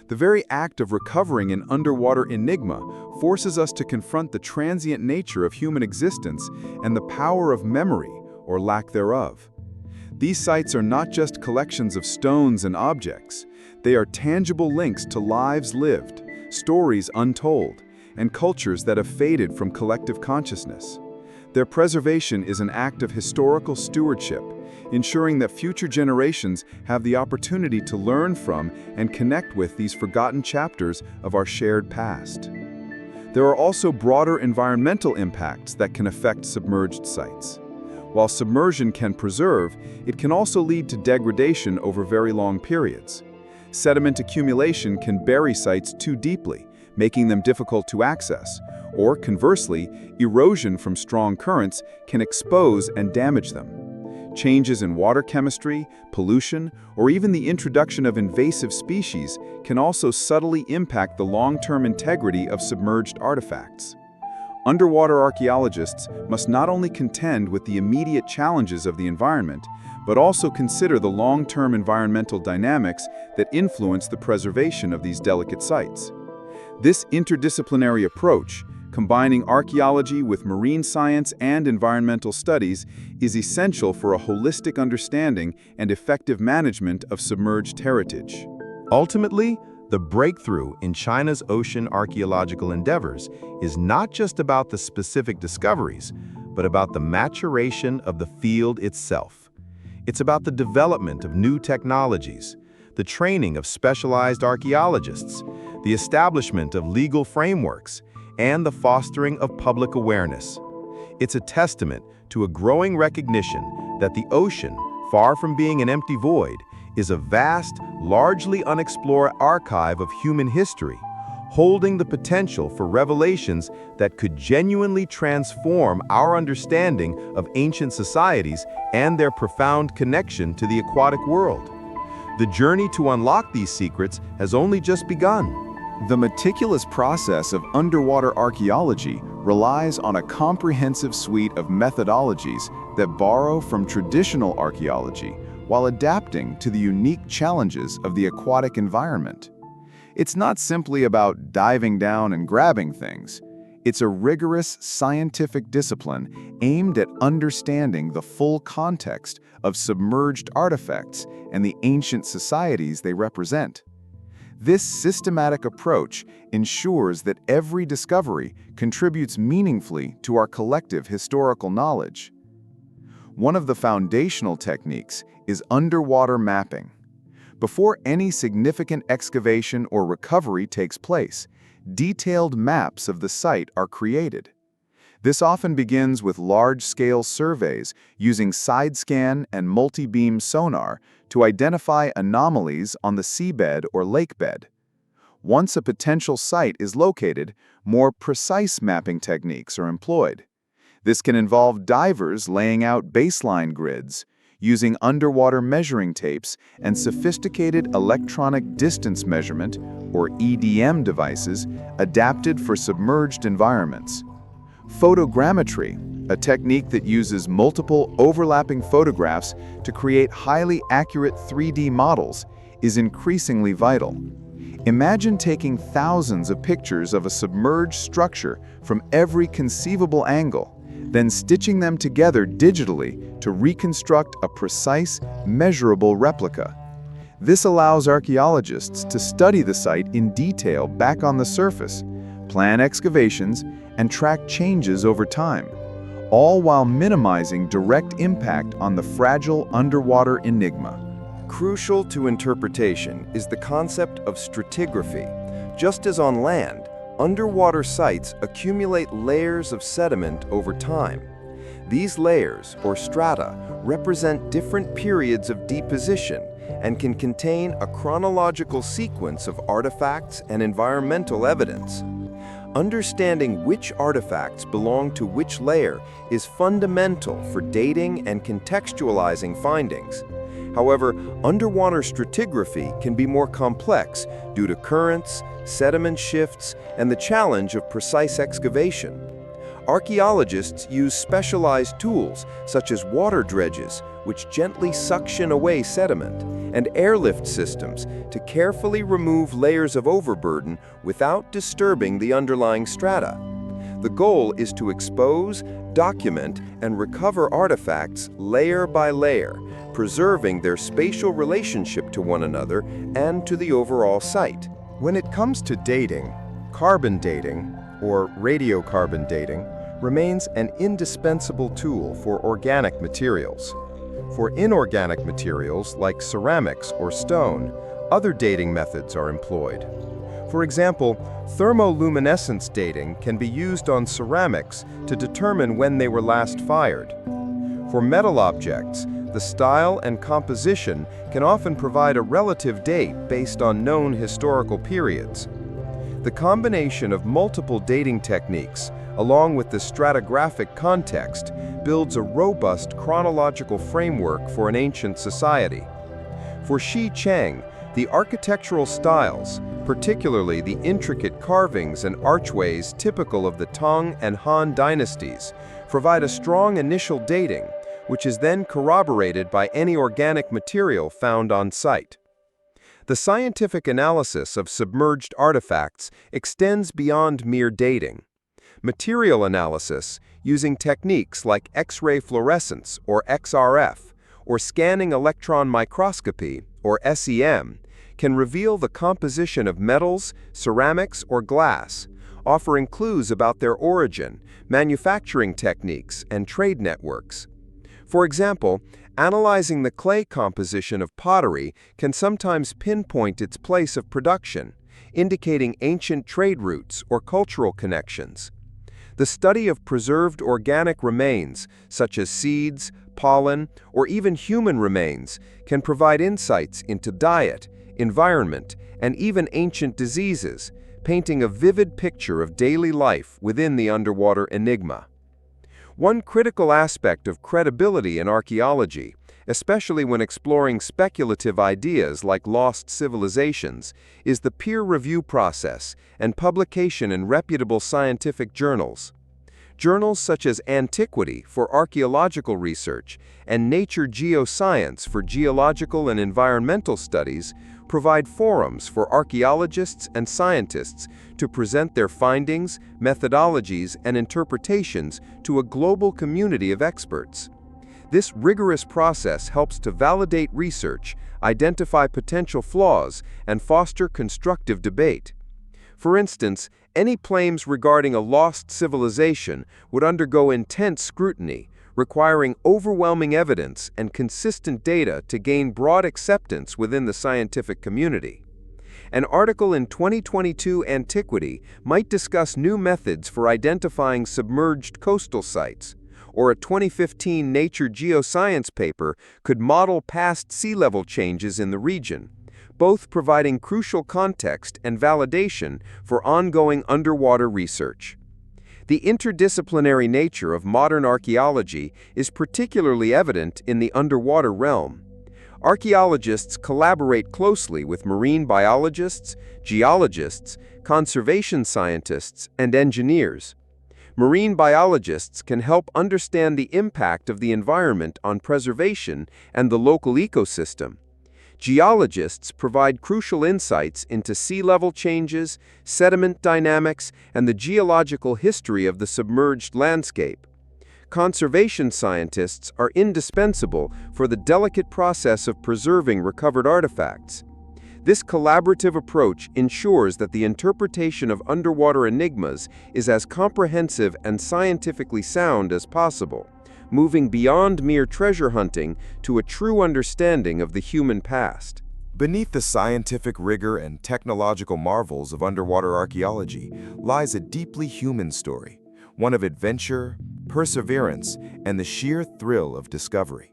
The very act of recovering an underwater enigma forces us to confront the transient nature of human existence and the power of memory, or lack thereof. These sites are not just collections of stones and objects. They are tangible links to lives lived, stories untold, and cultures that have faded from collective consciousness. Their preservation is an act of historical stewardship, ensuring that future generations have the opportunity to learn from and connect with these forgotten chapters of our shared past. There are also broader environmental impacts that can affect submerged sites. While submersion can preserve, it can also lead to degradation over very long periods. Sediment accumulation can bury sites too deeply, making them difficult to access, or conversely, erosion from strong currents can expose and damage them. Changes in water chemistry, pollution, or even the introduction of invasive species can also subtly impact the long-term integrity of submerged artifacts. Underwater archaeologists must not only contend with the immediate challenges of the environment, but also consider the long-term environmental dynamics that influence the preservation of these delicate sites. This interdisciplinary approach, combining archaeology with marine science and environmental studies, is essential for a holistic understanding and effective management of submerged heritage. Ultimately, the breakthrough in China's ocean archaeological endeavors is not just about the specific discoveries, but about the maturation of the field itself. It's about the development of new technologies, the training of specialized archaeologists, the establishment of legal frameworks, and the fostering of public awareness. It's a testament to a growing recognition that the ocean, far from being an empty void, is a vast, largely unexplored archive of human history, holding the potential for revelations that could genuinely transform our understanding of ancient societies and their profound connection to the aquatic world. The journey to unlock these secrets has only just begun. The meticulous process of underwater archaeology relies on a comprehensive suite of methodologies that borrow from traditional archaeology while adapting to the unique challenges of the aquatic environment. It's not simply about diving down and grabbing things. It's a rigorous scientific discipline aimed at understanding the full context of submerged artifacts and the ancient societies they represent. This systematic approach ensures that every discovery contributes meaningfully to our collective historical knowledge. One of the foundational techniques is underwater mapping. Before any significant excavation or recovery takes place, detailed maps of the site are created. This often begins with large-scale surveys using side-scan and multi-beam sonar to identify anomalies on the seabed or lakebed. Once a potential site is located, more precise mapping techniques are employed. This can involve divers laying out baseline grids, using underwater measuring tapes and sophisticated electronic distance measurement, or EDM devices, adapted for submerged environments. Photogrammetry, a technique that uses multiple overlapping photographs to create highly accurate 3D models, is increasingly vital. Imagine taking thousands of pictures of a submerged structure from every conceivable angle, then stitching them together digitally to reconstruct a precise, measurable replica. This allows archaeologists to study the site in detail back on the surface, plan excavations, and track changes over time, all while minimizing direct impact on the fragile underwater enigma. Crucial to interpretation is the concept of stratigraphy. Just as on land, underwater sites accumulate layers of sediment over time. These layers, or strata, represent different periods of deposition and can contain a chronological sequence of artifacts and environmental evidence. Understanding which artifacts belong to which layer is fundamental for dating and contextualizing findings. However, underwater stratigraphy can be more complex due to currents, sediment shifts, and the challenge of precise excavation. Archaeologists use specialized tools such as water dredges, which gently suction away sediment, and airlift systems to carefully remove layers of overburden without disturbing the underlying strata. The goal is to expose, document, and recover artifacts layer by layer, preserving their spatial relationship to one another and to the overall site. When it comes to dating, carbon dating, or radiocarbon dating, remains an indispensable tool for organic materials. For inorganic materials like ceramics or stone, other dating methods are employed. For example, thermoluminescence dating can be used on ceramics to determine when they were last fired. For metal objects, the style and composition can often provide a relative date based on known historical periods. The combination of multiple dating techniques, along with the stratigraphic context, builds a robust chronological framework for an ancient society. For Xi Cheng, the architectural styles, particularly the intricate carvings and archways typical of the Tang and Han dynasties, provide a strong initial dating, which is then corroborated by any organic material found on site. The scientific analysis of submerged artifacts extends beyond mere dating. Material analysis, using techniques like X-ray fluorescence or XRF, or scanning electron microscopy or SEM, can reveal the composition of metals, ceramics, or glass, offering clues about their origin, manufacturing techniques, and trade networks. For example, analyzing the clay composition of pottery can sometimes pinpoint its place of production, indicating ancient trade routes or cultural connections. The study of preserved organic remains, such as seeds, pollen, or even human remains, can provide insights into diet, environment, and even ancient diseases, painting a vivid picture of daily life within the underwater enigma. One critical aspect of credibility in archaeology, especially when exploring speculative ideas like lost civilizations, is the peer review process and publication in reputable scientific journals. Journals such as Antiquity for archaeological research and Nature Geoscience for geological and environmental studies provide forums for archaeologists and scientists to present their findings, methodologies, and interpretations to a global community of experts. This rigorous process helps to validate research, identify potential flaws, and foster constructive debate. For instance, any claims regarding a lost civilization would undergo intense scrutiny, requiring overwhelming evidence and consistent data to gain broad acceptance within the scientific community. An article in 2022 Antiquity might discuss new methods for identifying submerged coastal sites, or a 2015 Nature Geoscience paper could model past sea level changes in the region, both providing crucial context and validation for ongoing underwater research. The interdisciplinary nature of modern archaeology is particularly evident in the underwater realm. Archaeologists collaborate closely with marine biologists, geologists, conservation scientists, and engineers. Marine biologists can help understand the impact of the environment on preservation and the local ecosystem. Geologists provide crucial insights into sea level changes, sediment dynamics, and the geological history of the submerged landscape. Conservation scientists are indispensable for the delicate process of preserving recovered artifacts. This collaborative approach ensures that the interpretation of underwater enigmas is as comprehensive and scientifically sound as possible, moving beyond mere treasure hunting to a true understanding of the human past. Beneath the scientific rigor and technological marvels of underwater archaeology lies a deeply human story, one of adventure, perseverance, and the sheer thrill of discovery.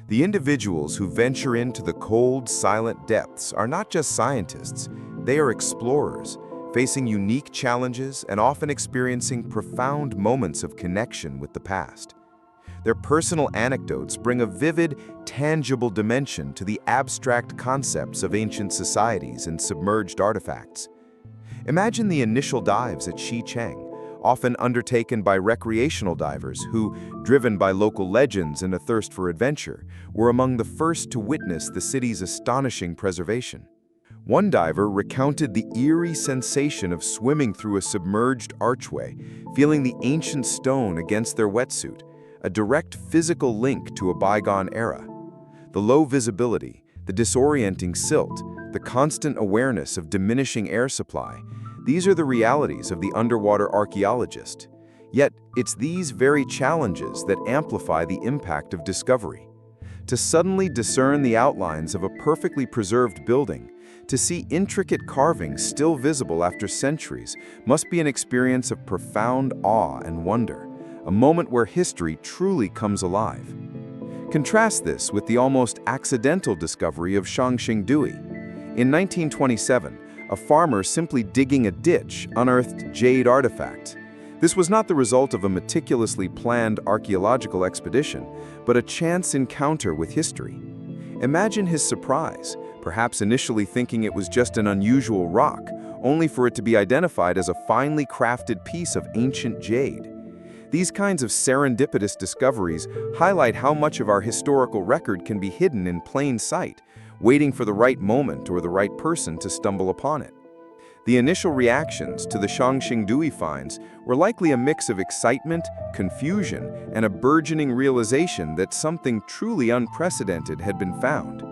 The individuals who venture into the cold, silent depths are not just scientists, they are explorers, facing unique challenges and often experiencing profound moments of connection with the past. Their personal anecdotes bring a vivid, tangible dimension to the abstract concepts of ancient societies and submerged artifacts. Imagine the initial dives at Xicheng, often undertaken by recreational divers who, driven by local legends and a thirst for adventure, were among the first to witness the city's astonishing preservation. One diver recounted the eerie sensation of swimming through a submerged archway, feeling the ancient stone against their wetsuit, a direct physical link to a bygone era. The low visibility, the disorienting silt, the constant awareness of diminishing air supply, these are the realities of the underwater archaeologist. Yet, it's these very challenges that amplify the impact of discovery. To suddenly discern the outlines of a perfectly preserved building, to see intricate carvings still visible after centuries, must be an experience of profound awe and wonder, a moment where history truly comes alive. Contrast this with the almost accidental discovery of Shangxingdui. In 1927, a farmer simply digging a ditch unearthed jade artifacts. This was not the result of a meticulously planned archaeological expedition, but a chance encounter with history. Imagine his surprise, perhaps initially thinking it was just an unusual rock, only for it to be identified as a finely crafted piece of ancient jade. These kinds of serendipitous discoveries highlight how much of our historical record can be hidden in plain sight, waiting for the right moment or the right person to stumble upon it. The initial reactions to the Shangxingdui finds were likely a mix of excitement, confusion, and a burgeoning realization that something truly unprecedented had been found.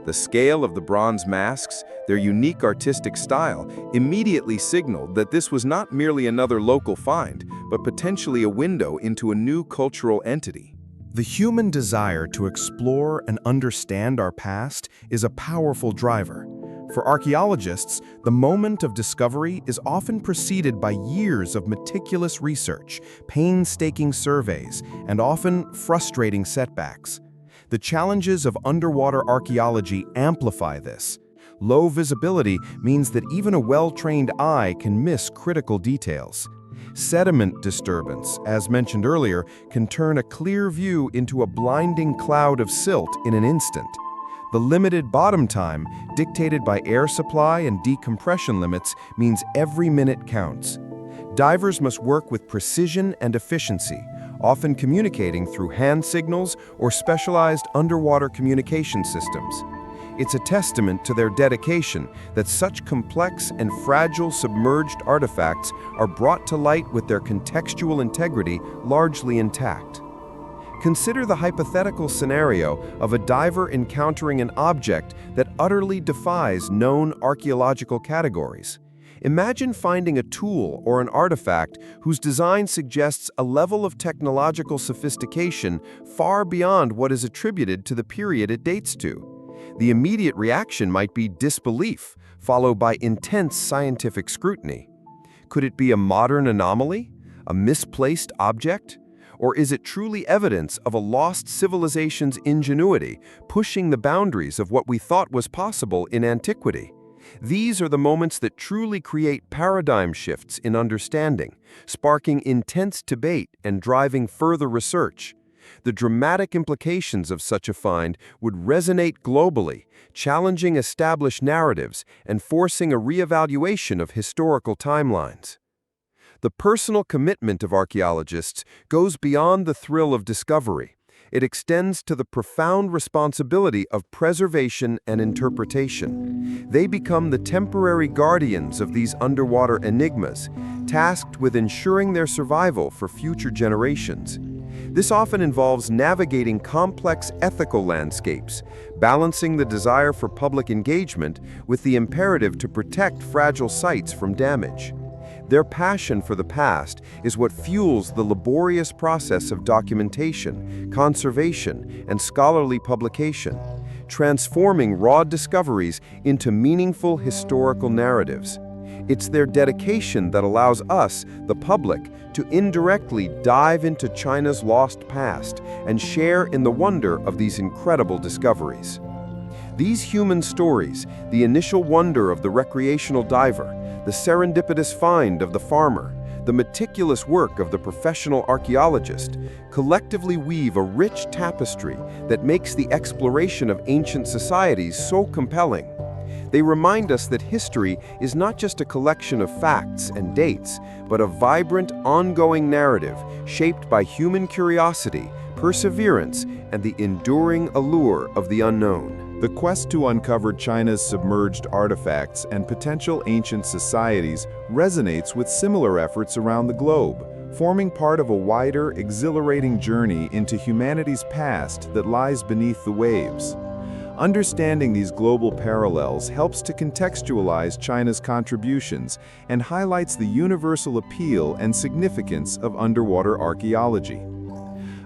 The scale of the bronze masks, their unique artistic style, immediately signaled that this was not merely another local find, but potentially a window into a new cultural entity. The human desire to explore and understand our past is a powerful driver. For archaeologists, the moment of discovery is often preceded by years of meticulous research, painstaking surveys, and often frustrating setbacks. The challenges of underwater archaeology amplify this. Low visibility means that even a well-trained eye can miss critical details. Sediment disturbance, as mentioned earlier, can turn a clear view into a blinding cloud of silt in an instant. The limited bottom time, dictated by air supply and decompression limits, means every minute counts. Divers must work with precision and efficiency, often communicating through hand signals or specialized underwater communication systems. It's a testament to their dedication that such complex and fragile submerged artifacts are brought to light with their contextual integrity largely intact. Consider the hypothetical scenario of a diver encountering an object that utterly defies known archaeological categories. Imagine finding a tool or an artifact whose design suggests a level of technological sophistication far beyond what is attributed to the period it dates to. The immediate reaction might be disbelief, followed by intense scientific scrutiny. Could it be a modern anomaly? A misplaced object? Or is it truly evidence of a lost civilization's ingenuity, pushing the boundaries of what we thought was possible in antiquity? These are the moments that truly create paradigm shifts in understanding, sparking intense debate and driving further research. The dramatic implications of such a find would resonate globally, challenging established narratives and forcing a reevaluation of historical timelines. The personal commitment of archaeologists goes beyond the thrill of discovery. It extends to the profound responsibility of preservation and interpretation. They become the temporary guardians of these underwater enigmas, tasked with ensuring their survival for future generations. This often involves navigating complex ethical landscapes, balancing the desire for public engagement with the imperative to protect fragile sites from damage. Their passion for the past is what fuels the laborious process of documentation, conservation, and scholarly publication, transforming raw discoveries into meaningful historical narratives. It's their dedication that allows us, the public, to indirectly dive into China's lost past and share in the wonder of these incredible discoveries. These human stories, the initial wonder of the recreational diver, the serendipitous find of the farmer, the meticulous work of the professional archaeologist, collectively weave a rich tapestry that makes the exploration of ancient societies so compelling. They remind us that history is not just a collection of facts and dates, but a vibrant, ongoing narrative shaped by human curiosity, perseverance, and the enduring allure of the unknown. The quest to uncover China's submerged artifacts and potential ancient societies resonates with similar efforts around the globe, forming part of a wider, exhilarating journey into humanity's past that lies beneath the waves. Understanding these global parallels helps to contextualize China's contributions and highlights the universal appeal and significance of underwater archaeology.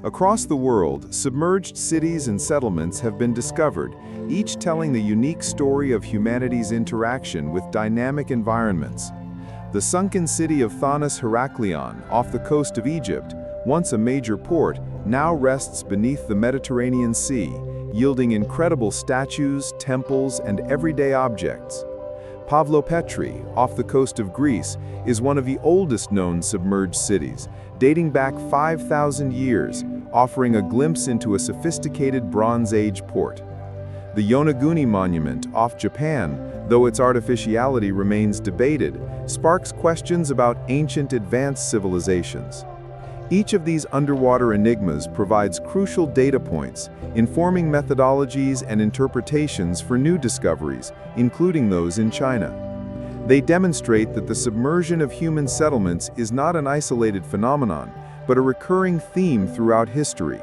Across the world, submerged cities and settlements have been discovered, each telling the unique story of humanity's interaction with dynamic environments. The sunken city of Thanis Heraklion, off the coast of Egypt, once a major port, now rests beneath the Mediterranean Sea, yielding incredible statues, temples, and everyday objects. Pavlopetri, off the coast of Greece, is one of the oldest known submerged cities, dating back 5,000 years, offering a glimpse into a sophisticated Bronze Age port. The Yonaguni Monument, off Japan, though its artificiality remains debated, sparks questions about ancient advanced civilizations. Each of these underwater enigmas provides crucial data points, informing methodologies and interpretations for new discoveries, including those in China. They demonstrate that the submersion of human settlements is not an isolated phenomenon, but a recurring theme throughout history,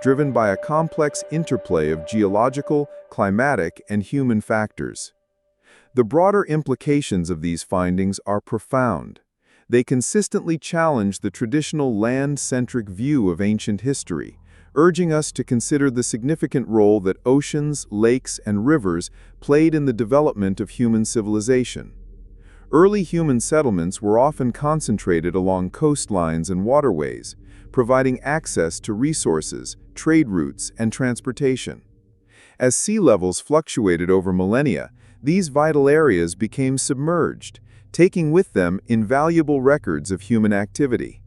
driven by a complex interplay of geological, climatic, and human factors. The broader implications of these findings are profound. They consistently challenge the traditional land-centric view of ancient history, urging us to consider the significant role that oceans, lakes, and rivers played in the development of human civilization. Early human settlements were often concentrated along coastlines and waterways, providing access to resources, trade routes, and transportation. As sea levels fluctuated over millennia, these vital areas became submerged, taking with them invaluable records of human activity.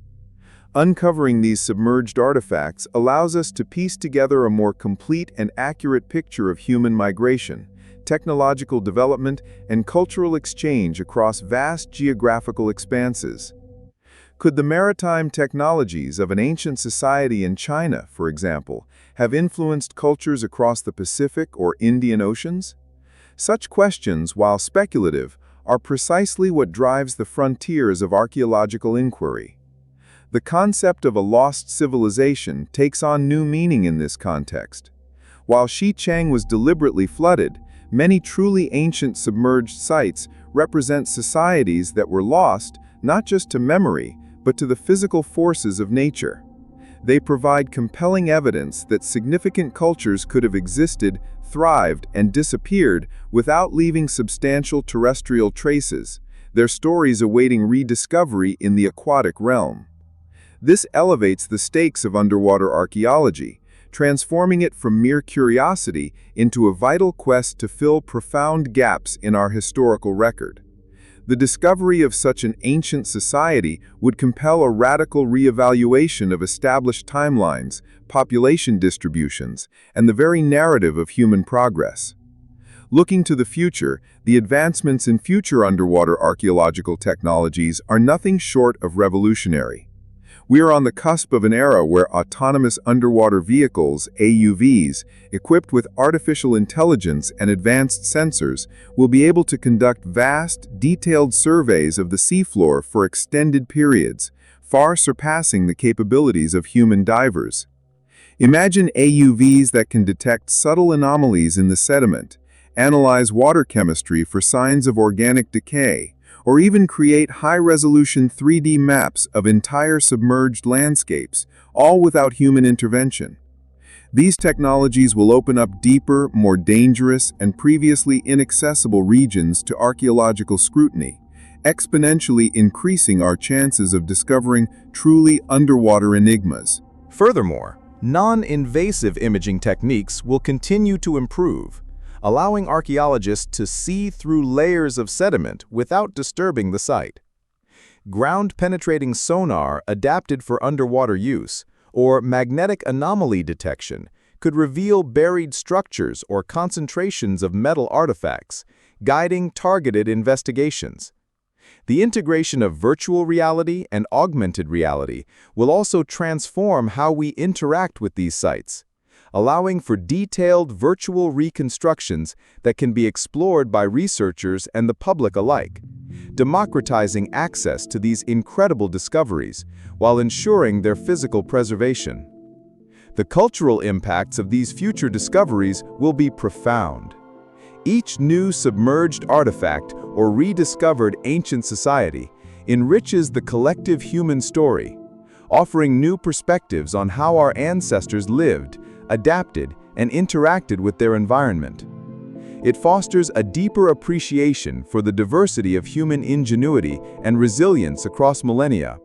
Uncovering these submerged artifacts allows us to piece together a more complete and accurate picture of human migration, technological development, and cultural exchange across vast geographical expanses. Could the maritime technologies of an ancient society in China, for example, have influenced cultures across the Pacific or Indian Oceans? Such questions, while speculative, are precisely what drives the frontiers of archaeological inquiry. The concept of a lost civilization takes on new meaning in this context. While Xichang was deliberately flooded, many truly ancient submerged sites represent societies that were lost not just to memory, but to the physical forces of nature. They provide compelling evidence that significant cultures could have existed, thrived, and disappeared without leaving substantial terrestrial traces, their stories awaiting rediscovery in the aquatic realm. This elevates the stakes of underwater archaeology, transforming it from mere curiosity into a vital quest to fill profound gaps in our historical record. The discovery of such an ancient society would compel a radical reevaluation of established timelines, population distributions, and the very narrative of human progress. Looking to the future, the advancements in future underwater archaeological technologies are nothing short of revolutionary. We are on the cusp of an era where autonomous underwater vehicles, AUVs, equipped with artificial intelligence and advanced sensors, will be able to conduct vast, detailed surveys of the seafloor for extended periods, far surpassing the capabilities of human divers. Imagine AUVs that can detect subtle anomalies in the sediment, analyze water chemistry for signs of organic decay, or even create high-resolution 3D maps of entire submerged landscapes, all without human intervention. These technologies will open up deeper, more dangerous, and previously inaccessible regions to archaeological scrutiny, exponentially increasing our chances of discovering truly underwater enigmas. Furthermore, non-invasive imaging techniques will continue to improve, allowing archaeologists to see through layers of sediment without disturbing the site. Ground-penetrating sonar adapted for underwater use, or magnetic anomaly detection, could reveal buried structures or concentrations of metal artifacts, guiding targeted investigations. The integration of virtual reality and augmented reality will also transform how we interact with these sites, allowing for detailed virtual reconstructions that can be explored by researchers and the public alike, democratizing access to these incredible discoveries while ensuring their physical preservation. The cultural impacts of these future discoveries will be profound. Each new submerged artifact or rediscovered ancient society enriches the collective human story, offering new perspectives on how our ancestors lived, adapted, and interacted with their environment. It fosters a deeper appreciation for the diversity of human ingenuity and resilience across millennia.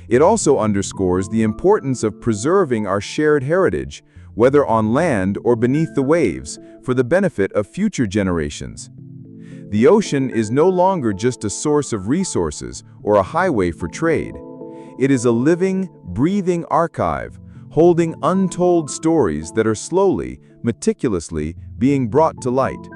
It also underscores the importance of preserving our shared heritage, whether on land or beneath the waves, for the benefit of future generations. The ocean is no longer just a source of resources or a highway for trade. It is a living, breathing archive, holding untold stories that are slowly, meticulously being brought to light.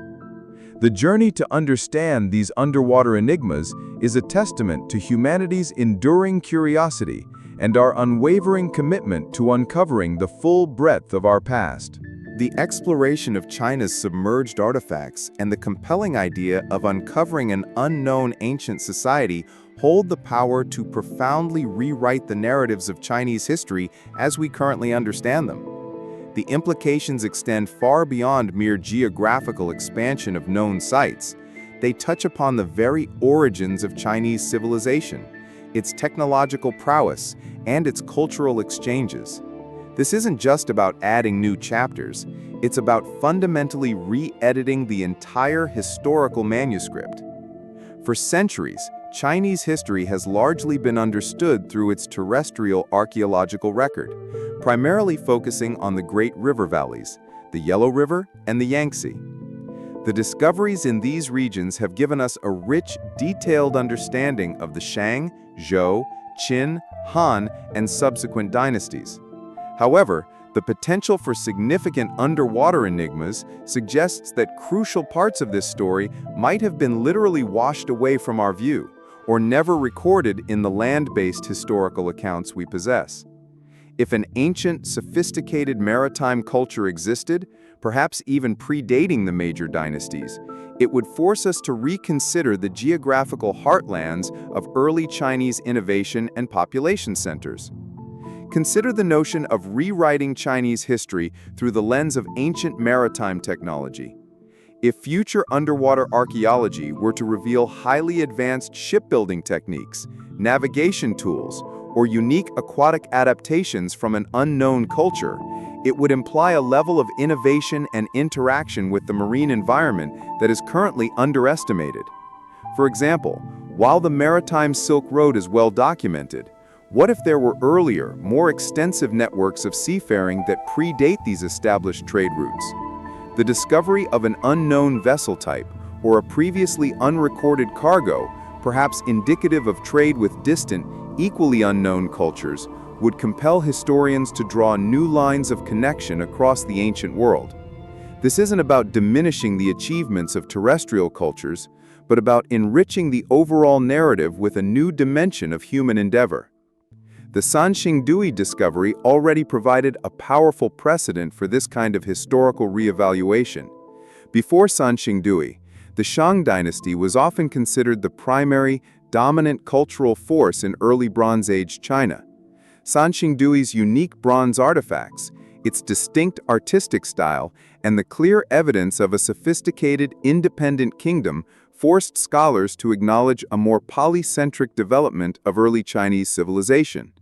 The journey to understand these underwater enigmas is a testament to humanity's enduring curiosity and our unwavering commitment to uncovering the full breadth of our past. The exploration of China's submerged artifacts and the compelling idea of uncovering an unknown ancient society hold the power to profoundly rewrite the narratives of Chinese history as we currently understand them. The implications extend far beyond mere geographical expansion of known sites. They touch upon the very origins of Chinese civilization, its technological prowess, and its cultural exchanges. This isn't just about adding new chapters, it's about fundamentally re-editing the entire historical manuscript. For centuries, Chinese history has largely been understood through its terrestrial archaeological record, primarily focusing on the great river valleys, the Yellow River and the Yangtze. The discoveries in these regions have given us a rich, detailed understanding of the Shang, Zhou, Qin, Han, and subsequent dynasties. However, the potential for significant underwater enigmas suggests that crucial parts of this story might have been literally washed away from our view, or never recorded in the land-based historical accounts we possess. If an ancient, sophisticated maritime culture existed, perhaps even predating the major dynasties, it would force us to reconsider the geographical heartlands of early Chinese innovation and population centers. Consider the notion of rewriting Chinese history through the lens of ancient maritime technology. If future underwater archaeology were to reveal highly advanced shipbuilding techniques, navigation tools, or unique aquatic adaptations from an unknown culture, it would imply a level of innovation and interaction with the marine environment that is currently underestimated. For example, while the maritime Silk Road is well documented, what if there were earlier, more extensive networks of seafaring that predate these established trade routes? The discovery of an unknown vessel type, or a previously unrecorded cargo, perhaps indicative of trade with distant, equally unknown cultures, would compel historians to draw new lines of connection across the ancient world. This isn't about diminishing the achievements of terrestrial cultures, but about enriching the overall narrative with a new dimension of human endeavor. The Sanxingdui discovery already provided a powerful precedent for this kind of historical reevaluation. Before Sanxingdui, the Shang dynasty was often considered the primary, dominant cultural force in early Bronze Age China. Sanxingdui's unique bronze artifacts, its distinct artistic style, and the clear evidence of a sophisticated, independent kingdom forced scholars to acknowledge a more polycentric development of early Chinese civilization.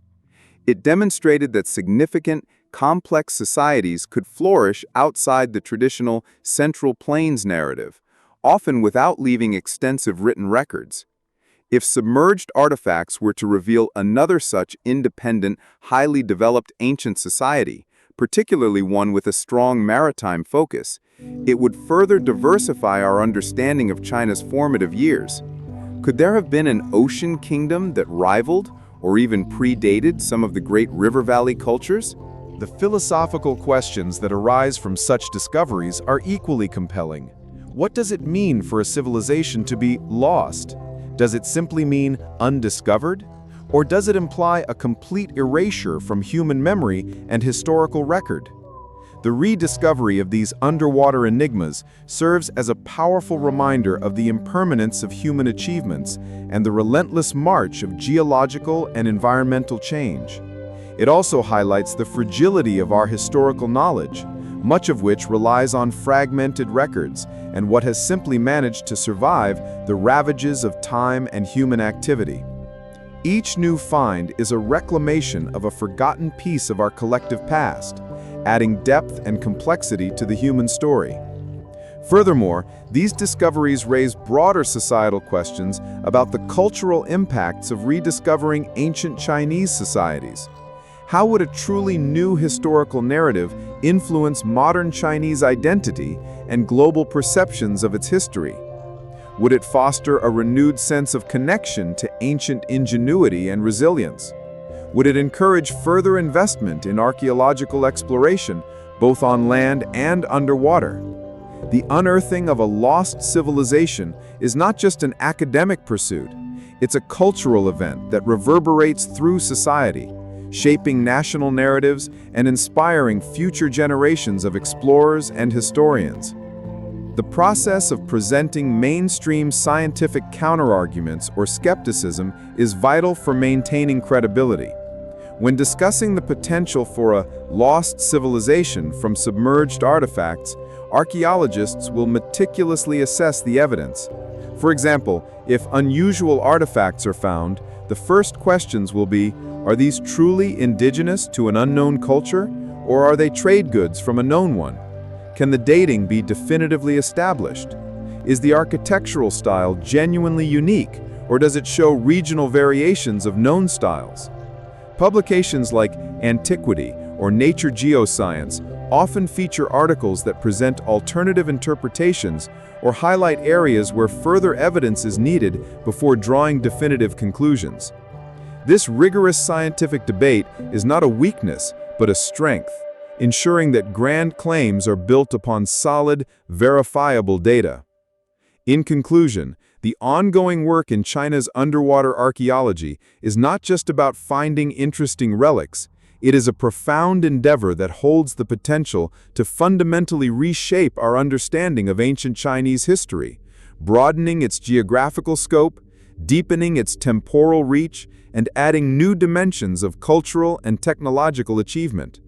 It demonstrated that significant, complex societies could flourish outside the traditional Central Plains narrative, often without leaving extensive written records. If submerged artifacts were to reveal another such independent, highly developed ancient society, particularly one with a strong maritime focus, it would further diversify our understanding of China's formative years. Could there have been an ocean kingdom that rivaled, or even predated, some of the great river valley cultures? The philosophical questions that arise from such discoveries are equally compelling. What does it mean for a civilization to be lost? Does it simply mean undiscovered? Or does it imply a complete erasure from human memory and historical record? The rediscovery of these underwater enigmas serves as a powerful reminder of the impermanence of human achievements and the relentless march of geological and environmental change. It also highlights the fragility of our historical knowledge, much of which relies on fragmented records and what has simply managed to survive the ravages of time and human activity. Each new find is a reclamation of a forgotten piece of our collective past, adding depth and complexity to the human story. Furthermore, these discoveries raise broader societal questions about the cultural impacts of rediscovering ancient Chinese societies. How would a truly new historical narrative influence modern Chinese identity and global perceptions of its history? Would it foster a renewed sense of connection to ancient ingenuity and resilience? Would it encourage further investment in archaeological exploration, both on land and underwater? The unearthing of a lost civilization is not just an academic pursuit. It's a cultural event that reverberates through society, shaping national narratives and inspiring future generations of explorers and historians. The process of presenting mainstream scientific counterarguments or skepticism is vital for maintaining credibility. When discussing the potential for a lost civilization from submerged artifacts, archaeologists will meticulously assess the evidence. For example, if unusual artifacts are found, the first questions will be, are these truly indigenous to an unknown culture, or are they trade goods from a known one? Can the dating be definitively established? Is the architectural style genuinely unique, or does it show regional variations of known styles? Publications like Antiquity or Nature Geoscience often feature articles that present alternative interpretations or highlight areas where further evidence is needed before drawing definitive conclusions. This rigorous scientific debate is not a weakness, but a strength, ensuring that grand claims are built upon solid, verifiable data. In conclusion, the ongoing work in China's underwater archaeology is not just about finding interesting relics. It is a profound endeavor that holds the potential to fundamentally reshape our understanding of ancient Chinese history, broadening its geographical scope, deepening its temporal reach, and adding new dimensions of cultural and technological achievement.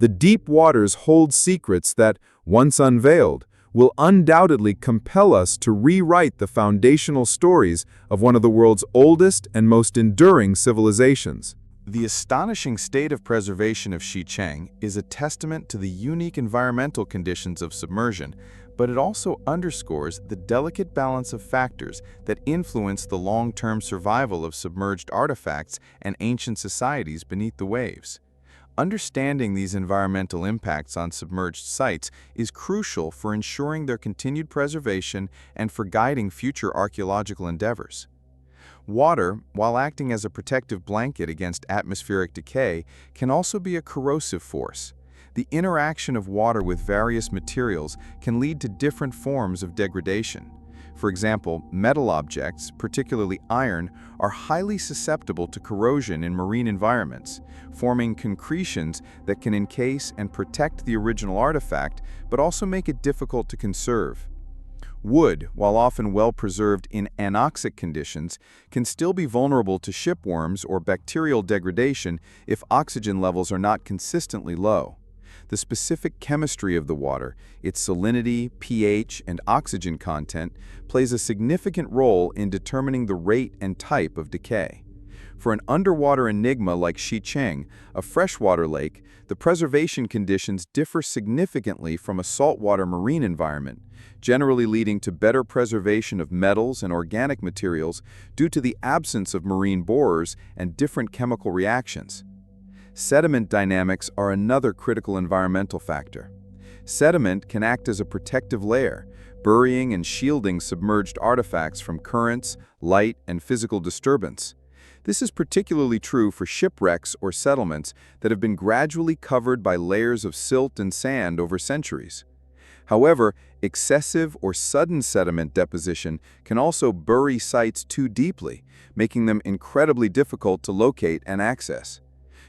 The deep waters hold secrets that, once unveiled, will undoubtedly compel us to rewrite the foundational stories of one of the world's oldest and most enduring civilizations. The astonishing state of preservation of Xicheng is a testament to the unique environmental conditions of submersion, but it also underscores the delicate balance of factors that influence the long-term survival of submerged artifacts and ancient societies beneath the waves. Understanding these environmental impacts on submerged sites is crucial for ensuring their continued preservation and for guiding future archaeological endeavors. Water, while acting as a protective blanket against atmospheric decay, can also be a corrosive force. The interaction of water with various materials can lead to different forms of degradation. For example, metal objects, particularly iron, are highly susceptible to corrosion in marine environments, forming concretions that can encase and protect the original artifact, but also make it difficult to conserve. Wood, while often well-preserved in anoxic conditions, can still be vulnerable to shipworms or bacterial degradation if oxygen levels are not consistently low. The specific chemistry of the water, its salinity, pH, and oxygen content, plays a significant role in determining the rate and type of decay. For an underwater enigma like Xicheng, a freshwater lake, the preservation conditions differ significantly from a saltwater marine environment, generally leading to better preservation of metals and organic materials due to the absence of marine borers and different chemical reactions. Sediment dynamics are another critical environmental factor. Sediment can act as a protective layer, burying and shielding submerged artifacts from currents, light, and physical disturbance. This is particularly true for shipwrecks or settlements that have been gradually covered by layers of silt and sand over centuries. However, excessive or sudden sediment deposition can also bury sites too deeply, making them incredibly difficult to locate and access.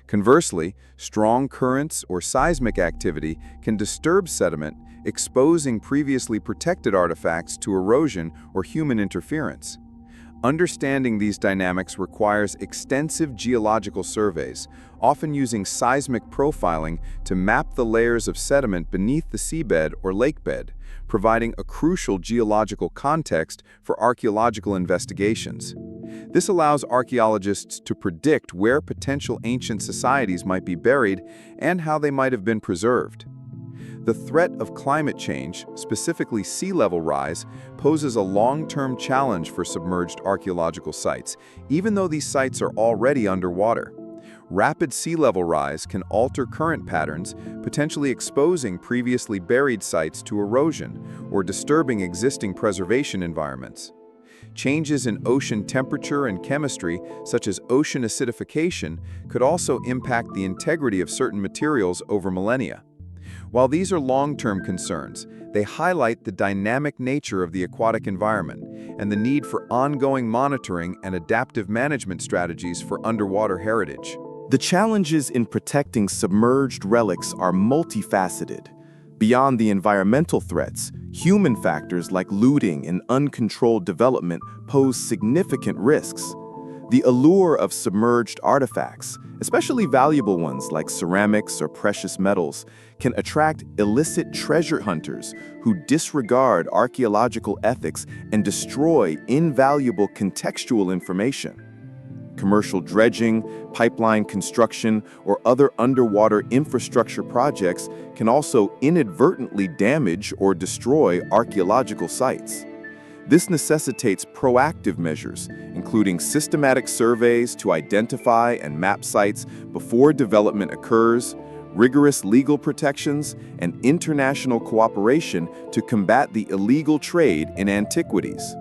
Conversely, strong currents or seismic activity can disturb sediment, exposing previously protected artifacts to erosion or human interference. Understanding these dynamics requires extensive geological surveys, often using seismic profiling to map the layers of sediment beneath the seabed or lakebed, providing a crucial geological context for archaeological investigations. This allows archaeologists to predict where potential ancient societies might be buried and how they might have been preserved. The threat of climate change, specifically sea level rise, poses a long-term challenge for submerged archaeological sites, even though these sites are already underwater. Rapid sea level rise can alter current patterns, potentially exposing previously buried sites to erosion or disturbing existing preservation environments. Changes in ocean temperature and chemistry, such as ocean acidification, could also impact the integrity of certain materials over millennia. While these are long-term concerns, they highlight the dynamic nature of the aquatic environment and the need for ongoing monitoring and adaptive management strategies for underwater heritage. The challenges in protecting submerged relics are multifaceted. Beyond the environmental threats, human factors like looting and uncontrolled development pose significant risks. The allure of submerged artifacts, especially valuable ones like ceramics or precious metals, can attract illicit treasure hunters who disregard archaeological ethics and destroy invaluable contextual information. Commercial dredging, pipeline construction, or other underwater infrastructure projects can also inadvertently damage or destroy archaeological sites. This necessitates proactive measures, including systematic surveys to identify and map sites before development occurs, rigorous legal protections, and international cooperation to combat the illegal trade in antiquities.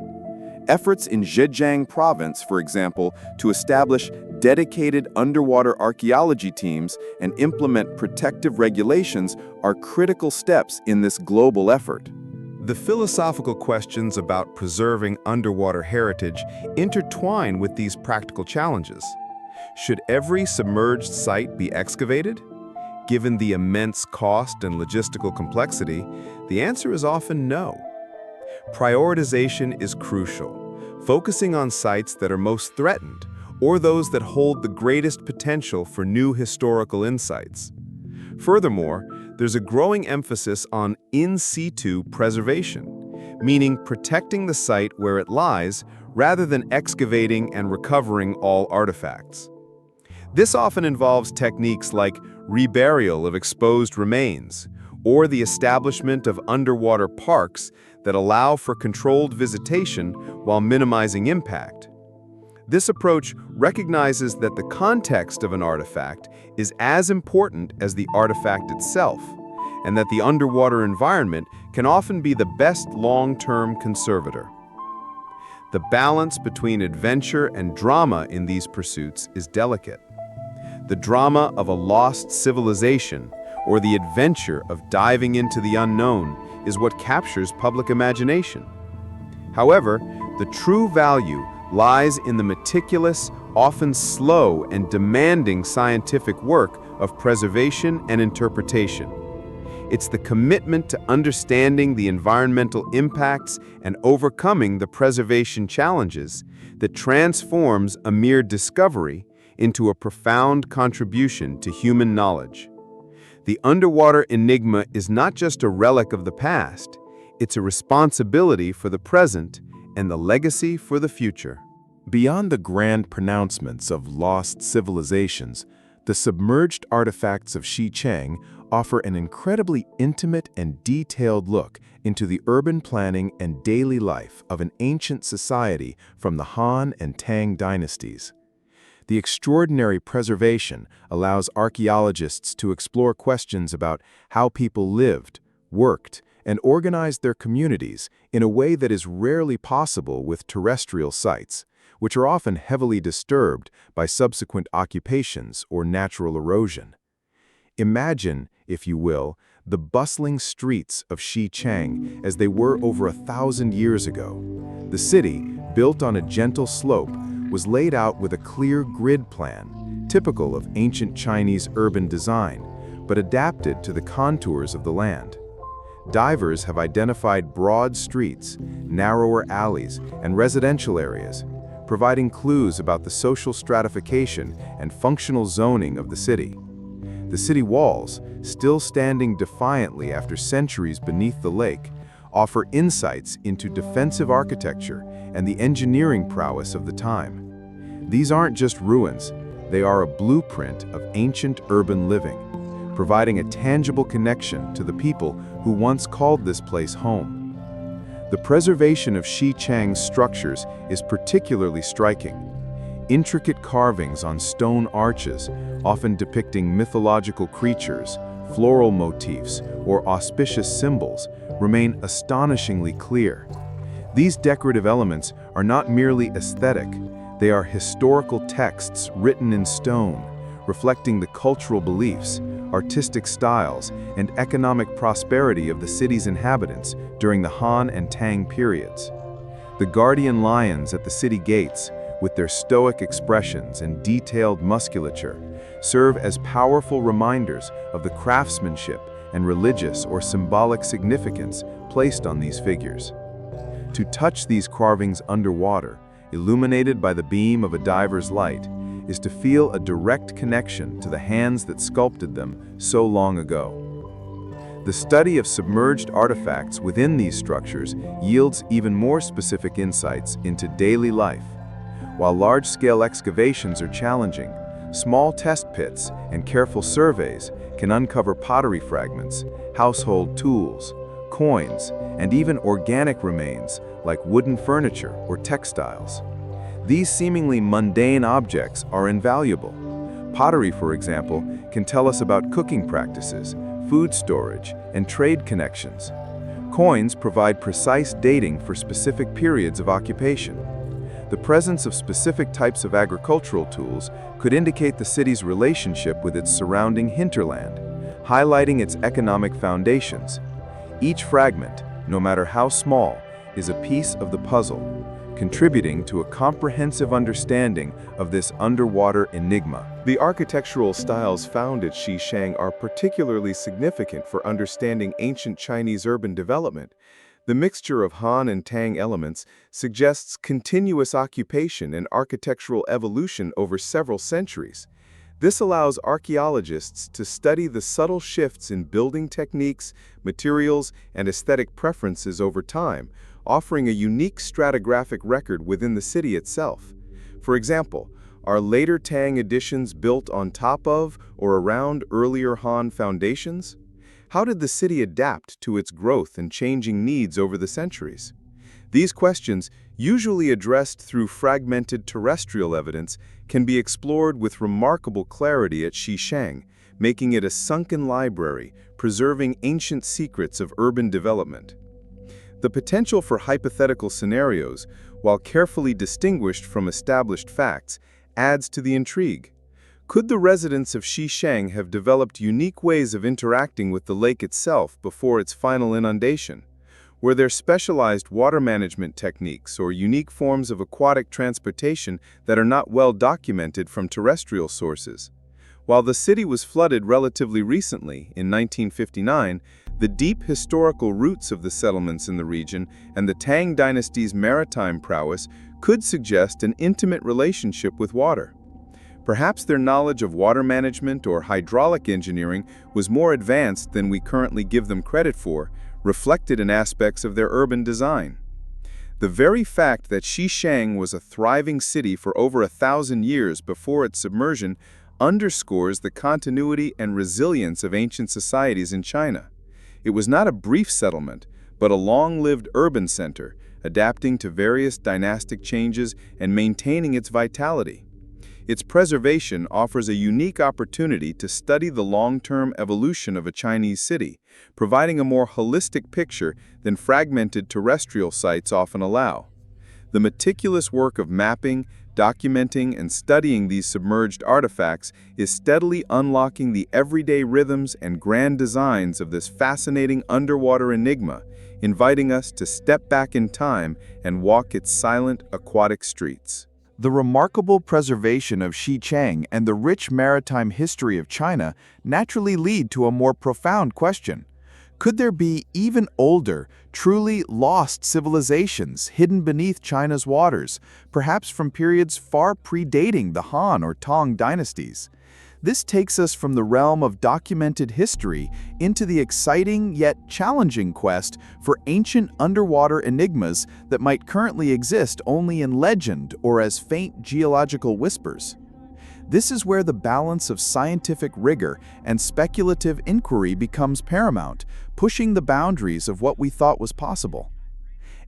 Efforts in Zhejiang province, for example, to establish dedicated underwater archaeology teams and implement protective regulations are critical steps in this global effort. The philosophical questions about preserving underwater heritage intertwine with these practical challenges. Should every submerged site be excavated? Given the immense cost and logistical complexity, the answer is often no. Prioritization is crucial, focusing on sites that are most threatened or those that hold the greatest potential for new historical insights. Furthermore, there's a growing emphasis on in situ preservation, meaning protecting the site where it lies rather than excavating and recovering all artifacts. This often involves techniques like reburial of exposed remains or the establishment of underwater parks that allow for controlled visitation while minimizing impact. This approach recognizes that the context of an artifact is as important as the artifact itself, and that the underwater environment can often be the best long-term conservator. The balance between adventure and drama in these pursuits is delicate. The drama of a lost civilization or the adventure of diving into the unknown is what captures public imagination. However, the true value lies in the meticulous, often slow and demanding scientific work of preservation and interpretation. It's the commitment to understanding the environmental impacts and overcoming the preservation challenges that transforms a mere discovery into a profound contribution to human knowledge. The underwater enigma is not just a relic of the past, it's a responsibility for the present and the legacy for the future. Beyond the grand pronouncements of lost civilizations, the submerged artifacts of Xichang offer an incredibly intimate and detailed look into the urban planning and daily life of an ancient society from the Han and Tang dynasties. The extraordinary preservation allows archaeologists to explore questions about how people lived, worked, and organized their communities in a way that is rarely possible with terrestrial sites, which are often heavily disturbed by subsequent occupations or natural erosion. Imagine, if you will, the bustling streets of Xichang as they were over 1,000 years ago. The city, built on a gentle slope, was laid out with a clear grid plan, typical of ancient Chinese urban design, but adapted to the contours of the land. Divers have identified broad streets, narrower alleys, and residential areas, providing clues about the social stratification and functional zoning of the city. The city walls, still standing defiantly after centuries beneath the lake, offer insights into defensive architecture and the engineering prowess of the time. These aren't just ruins, they are a blueprint of ancient urban living, providing a tangible connection to the people who once called this place home. The preservation of Xichang's structures is particularly striking. Intricate carvings on stone arches, often depicting mythological creatures, floral motifs, or auspicious symbols, remain astonishingly clear. These decorative elements are not merely aesthetic, they are historical texts written in stone, reflecting the cultural beliefs, artistic styles, and economic prosperity of the city's inhabitants during the Han and Tang periods. The guardian lions at the city gates, with their stoic expressions and detailed musculature, serve as powerful reminders of the craftsmanship and religious or symbolic significance placed on these figures. To touch these carvings underwater, illuminated by the beam of a diver's light, is to feel a direct connection to the hands that sculpted them so long ago. The study of submerged artifacts within these structures yields even more specific insights into daily life. While large-scale excavations are challenging, small test pits and careful surveys can uncover pottery fragments, household tools, coins, and even organic remains like wooden furniture or textiles. These seemingly mundane objects are invaluable, Pottery, for example, can tell us about cooking practices, food storage, and trade connections. Coins provide precise dating for specific periods of occupation. The presence of specific types of agricultural tools could indicate the city's relationship with its surrounding hinterland, highlighting its economic foundations. Each fragment, no matter how small, is a piece of the puzzle, contributing to a comprehensive understanding of this underwater enigma. The architectural styles found at Xishang are particularly significant for understanding ancient Chinese urban development. The mixture of Han and Tang elements suggests continuous occupation and architectural evolution over several centuries. This allows archaeologists to study the subtle shifts in building techniques, materials, and aesthetic preferences over time, offering a unique stratigraphic record within the city itself. For example, are later Tang additions built on top of or around earlier Han foundations? How did the city adapt to its growth and changing needs over the centuries? These questions, usually addressed through fragmented terrestrial evidence, can be explored with remarkable clarity at Xishang, making it a sunken library, preserving ancient secrets of urban development. The potential for hypothetical scenarios, while carefully distinguished from established facts, adds to the intrigue. Could the residents of Xishang have developed unique ways of interacting with the lake itself before its final inundation? Were there specialized water management techniques or unique forms of aquatic transportation that are not well documented from terrestrial sources? While the city was flooded relatively recently, in 1959, the deep historical roots of the settlements in the region and the Tang dynasty's maritime prowess could suggest an intimate relationship with water. Perhaps their knowledge of water management or hydraulic engineering was more advanced than we currently give them credit for, reflected in aspects of their urban design. The very fact that Xishang was a thriving city for over 1,000 years before its submersion underscores the continuity and resilience of ancient societies in China. It was not a brief settlement, but a long-lived urban center, adapting to various dynastic changes and maintaining its vitality. Its preservation offers a unique opportunity to study the long-term evolution of a Chinese city, providing a more holistic picture than fragmented terrestrial sites often allow. The meticulous work of mapping, documenting, and studying these submerged artifacts is steadily unlocking the everyday rhythms and grand designs of this fascinating underwater enigma, inviting us to step back in time and walk its silent aquatic streets. The remarkable preservation of Xishang and the rich maritime history of China naturally lead to a more profound question. Could there be even older, truly lost civilizations hidden beneath China's waters, perhaps from periods far predating the Han or Tang dynasties? This takes us from the realm of documented history into the exciting yet challenging quest for ancient underwater enigmas that might currently exist only in legend or as faint geological whispers. This is where the balance of scientific rigor and speculative inquiry becomes paramount, pushing the boundaries of what we thought was possible.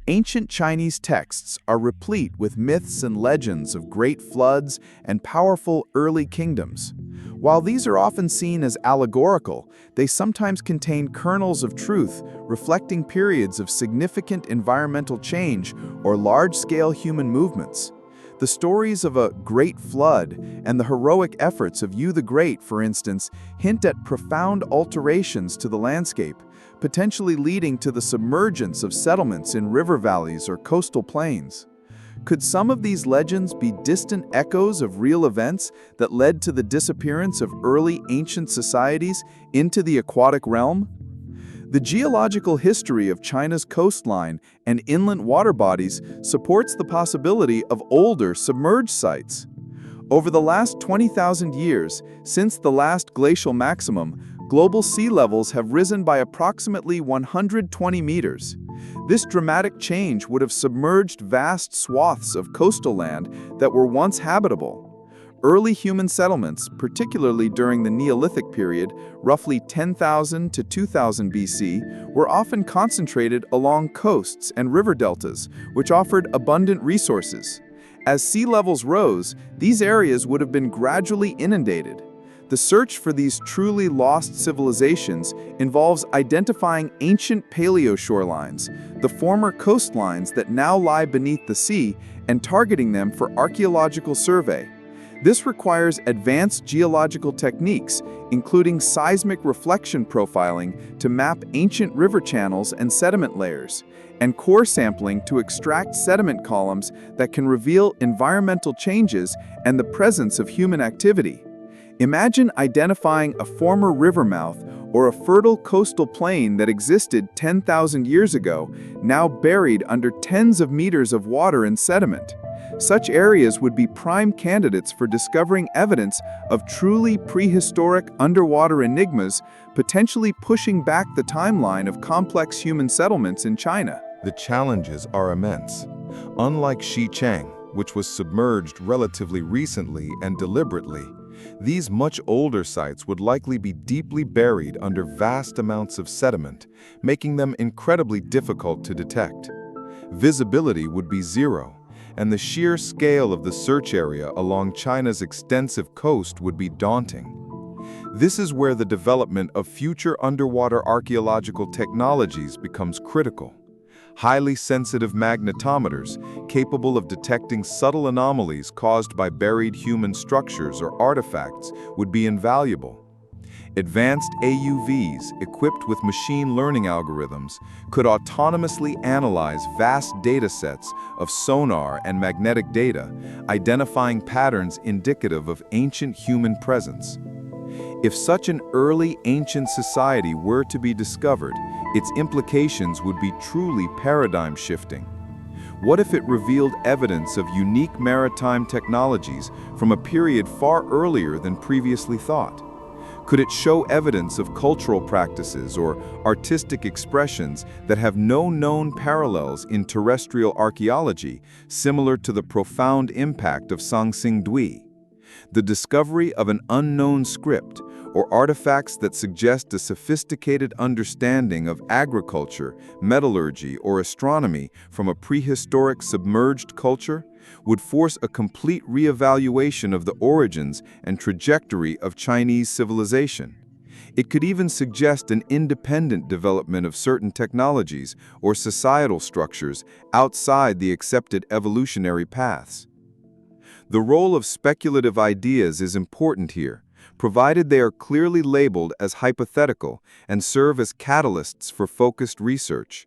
Ancient Chinese texts are replete with myths and legends of great floods and powerful early kingdoms. While these are often seen as allegorical, they sometimes contain kernels of truth reflecting periods of significant environmental change or large-scale human movements. The stories of a great flood and the heroic efforts of Yu the Great, for instance, hint at profound alterations to the landscape, potentially leading to the submergence of settlements in river valleys or coastal plains. Could some of these legends be distant echoes of real events that led to the disappearance of early ancient societies into the aquatic realm? The geological history of China's coastline and inland water bodies supports the possibility of older submerged sites. Over the last 20,000 years, since the last glacial maximum, global sea levels have risen by approximately 120 meters. This dramatic change would have submerged vast swaths of coastal land that were once habitable. Early human settlements, particularly during the Neolithic period, roughly 10,000 to 2000 BC, were often concentrated along coasts and river deltas, which offered abundant resources. As sea levels rose, these areas would have been gradually inundated. The search for these truly lost civilizations involves identifying ancient paleo-shorelines, the former coastlines that now lie beneath the sea, and targeting them for archaeological survey. This requires advanced geological techniques, including seismic reflection profiling to map ancient river channels and sediment layers, and core sampling to extract sediment columns that can reveal environmental changes and the presence of human activity. Imagine identifying a former river mouth or a fertile coastal plain that existed 10,000 years ago, now buried under tens of meters of water and sediment. Such areas would be prime candidates for discovering evidence of truly prehistoric underwater enigmas, potentially pushing back the timeline of complex human settlements in China. The challenges are immense. Unlike Xichang, which was submerged relatively recently and deliberately, these much older sites would likely be deeply buried under vast amounts of sediment, making them incredibly difficult to detect. Visibility would be zero, and the sheer scale of the search area along China's extensive coast would be daunting. This is where the development of future underwater archaeological technologies becomes critical. Highly sensitive magnetometers, capable of detecting subtle anomalies caused by buried human structures or artifacts, would be invaluable. Advanced AUVs, equipped with machine learning algorithms, could autonomously analyze vast data sets of sonar and magnetic data, identifying patterns indicative of ancient human presence. If such an early ancient society were to be discovered, its implications would be truly paradigm-shifting. What if it revealed evidence of unique maritime technologies from a period far earlier than previously thought? Could it show evidence of cultural practices or artistic expressions that have no known parallels in terrestrial archaeology, similar to the profound impact of Sangxingdui? The discovery of an unknown script, or artifacts that suggest a sophisticated understanding of agriculture, metallurgy, or astronomy from a prehistoric submerged culture, would force a complete reevaluation of the origins and trajectory of Chinese civilization. It could even suggest an independent development of certain technologies or societal structures outside the accepted evolutionary paths. The role of speculative ideas is important here, provided they are clearly labeled as hypothetical and serve as catalysts for focused research.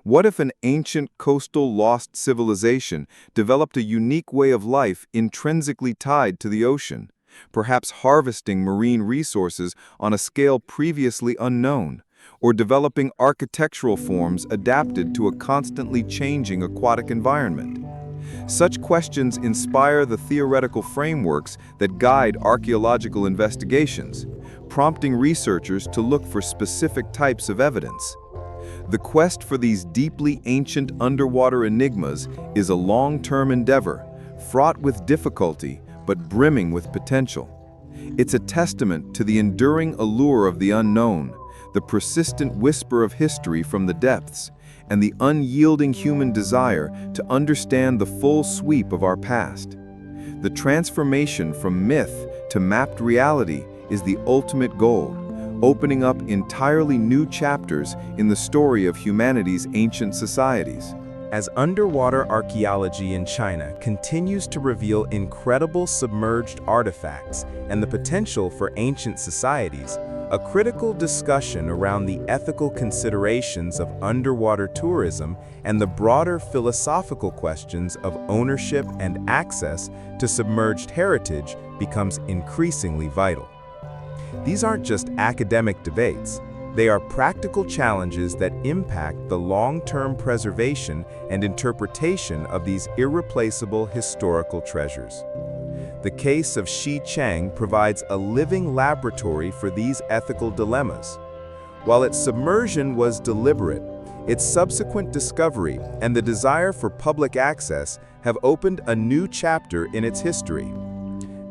What if an ancient coastal lost civilization developed a unique way of life intrinsically tied to the ocean, perhaps harvesting marine resources on a scale previously unknown, or developing architectural forms adapted to a constantly changing aquatic environment? Such questions inspire the theoretical frameworks that guide archaeological investigations, prompting researchers to look for specific types of evidence. The quest for these deeply ancient underwater enigmas is a long-term endeavor, fraught with difficulty but brimming with potential. It's a testament to the enduring allure of the unknown, the persistent whisper of history from the depths, and the unyielding human desire to understand the full sweep of our past. The transformation from myth to mapped reality is the ultimate goal, opening up entirely new chapters in the story of humanity's ancient societies. As underwater archaeology in China continues to reveal incredible submerged artifacts and the potential for ancient societies, a critical discussion around the ethical considerations of underwater tourism and the broader philosophical questions of ownership and access to submerged heritage becomes increasingly vital. These aren't just academic debates. They are practical challenges that impact the long-term preservation and interpretation of these irreplaceable historical treasures. The case of Xichang provides a living laboratory for these ethical dilemmas. While its submersion was deliberate, its subsequent discovery and the desire for public access have opened a new chapter in its history.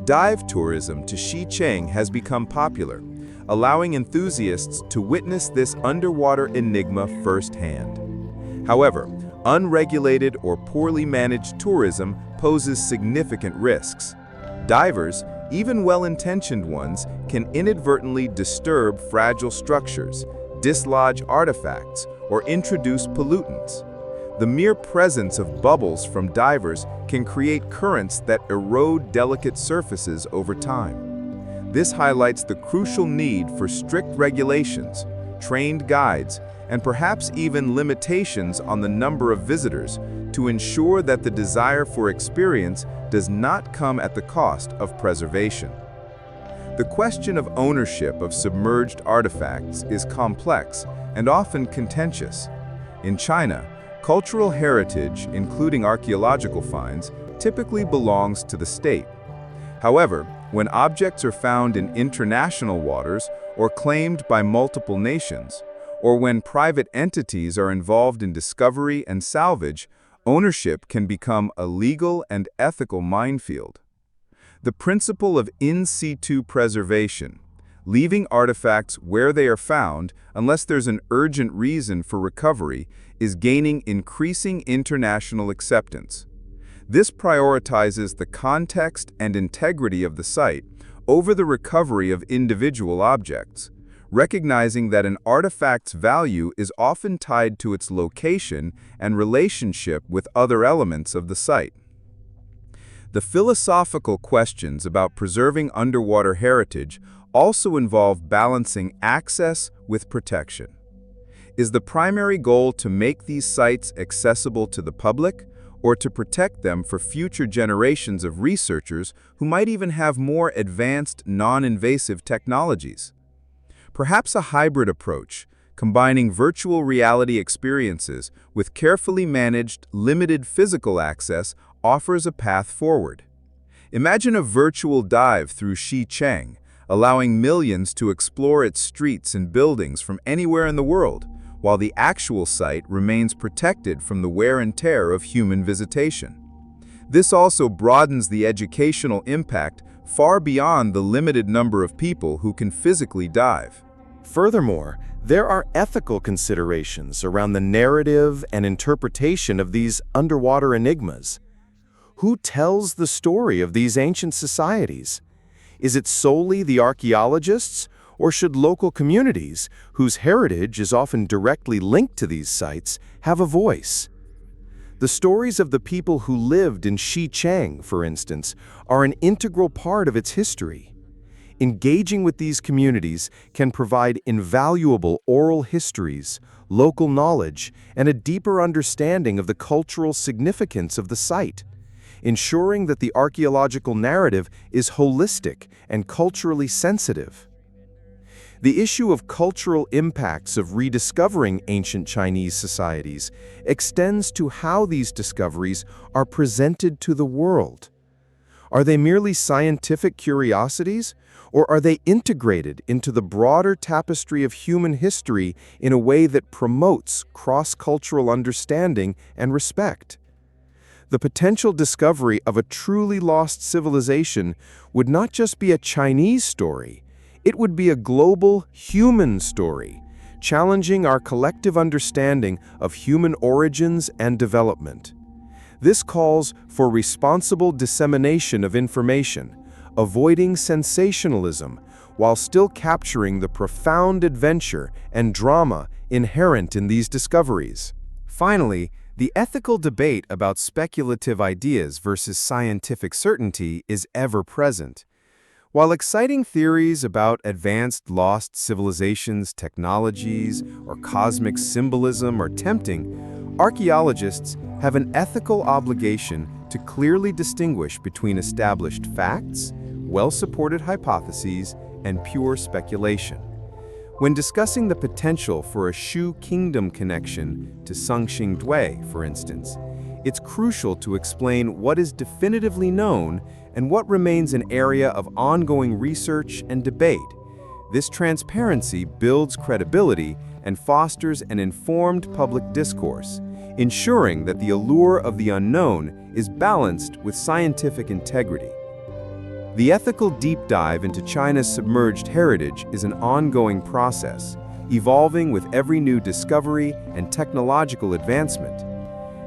Dive tourism to Xichang has become popular, allowing enthusiasts to witness this underwater enigma firsthand. However, unregulated or poorly managed tourism poses significant risks. Divers, even well-intentioned ones, can inadvertently disturb fragile structures, dislodge artifacts, or introduce pollutants. The mere presence of bubbles from divers can create currents that erode delicate surfaces over time. This highlights the crucial need for strict regulations, trained guides, and perhaps even limitations on the number of visitors to ensure that the desire for experience does not come at the cost of preservation. The question of ownership of submerged artifacts is complex and often contentious. In China, cultural heritage, including archaeological finds, typically belongs to the state. However, when objects are found in international waters or claimed by multiple nations, or when private entities are involved in discovery and salvage, ownership can become a legal and ethical minefield. The principle of in situ preservation, leaving artifacts where they are found unless there's an urgent reason for recovery, is gaining increasing international acceptance. This prioritizes the context and integrity of the site over the recovery of individual objects, recognizing that an artifact's value is often tied to its location and relationship with other elements of the site. The philosophical questions about preserving underwater heritage also involve balancing access with protection. Is the primary goal to make these sites accessible to the public, or to protect them for future generations of researchers who might even have more advanced, non-invasive technologies? Perhaps a hybrid approach, combining virtual reality experiences with carefully managed, limited physical access, offers a path forward. Imagine a virtual dive through Xicheng, allowing millions to explore its streets and buildings from anywhere in the world, while the actual site remains protected from the wear and tear of human visitation. This also broadens the educational impact far beyond the limited number of people who can physically dive. Furthermore, there are ethical considerations around the narrative and interpretation of these underwater enigmas. Who tells the story of these ancient societies? Is it solely the archaeologists, or should local communities, whose heritage is often directly linked to these sites, have a voice? The stories of the people who lived in Xicheng, for instance, are an integral part of its history. Engaging with these communities can provide invaluable oral histories, local knowledge, and a deeper understanding of the cultural significance of the site, ensuring that the archaeological narrative is holistic and culturally sensitive. The issue of cultural impacts of rediscovering ancient Chinese societies extends to how these discoveries are presented to the world. Are they merely scientific curiosities, or are they integrated into the broader tapestry of human history in a way that promotes cross-cultural understanding and respect? The potential discovery of a truly lost civilization would not just be a Chinese story, it would be a global human story, challenging our collective understanding of human origins and development. This calls for responsible dissemination of information, avoiding sensationalism, while still capturing the profound adventure and drama inherent in these discoveries. Finally, the ethical debate about speculative ideas versus scientific certainty is ever present. While exciting theories about advanced lost civilizations, technologies, or cosmic symbolism are tempting, archaeologists have an ethical obligation to clearly distinguish between established facts, well-supported hypotheses, and pure speculation. When discussing the potential for a Shu Kingdom connection to Songqing Dui, for instance, it's crucial to explain what is definitively known and what remains an area of ongoing research and debate. This transparency builds credibility and fosters an informed public discourse, ensuring that the allure of the unknown is balanced with scientific integrity. The ethical deep dive into China's submerged heritage is an ongoing process, evolving with every new discovery and technological advancement.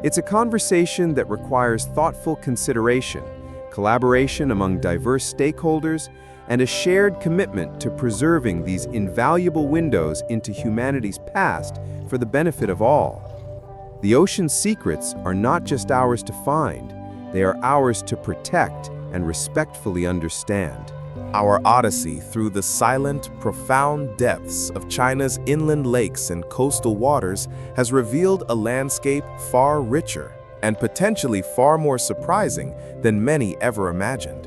It's a conversation that requires thoughtful consideration, collaboration among diverse stakeholders, and a shared commitment to preserving these invaluable windows into humanity's past for the benefit of all. The ocean's secrets are not just ours to find, they are ours to protect and respectfully understand. Our odyssey through the silent, profound depths of China's inland lakes and coastal waters has revealed a landscape far richer and potentially far more surprising than many ever imagined.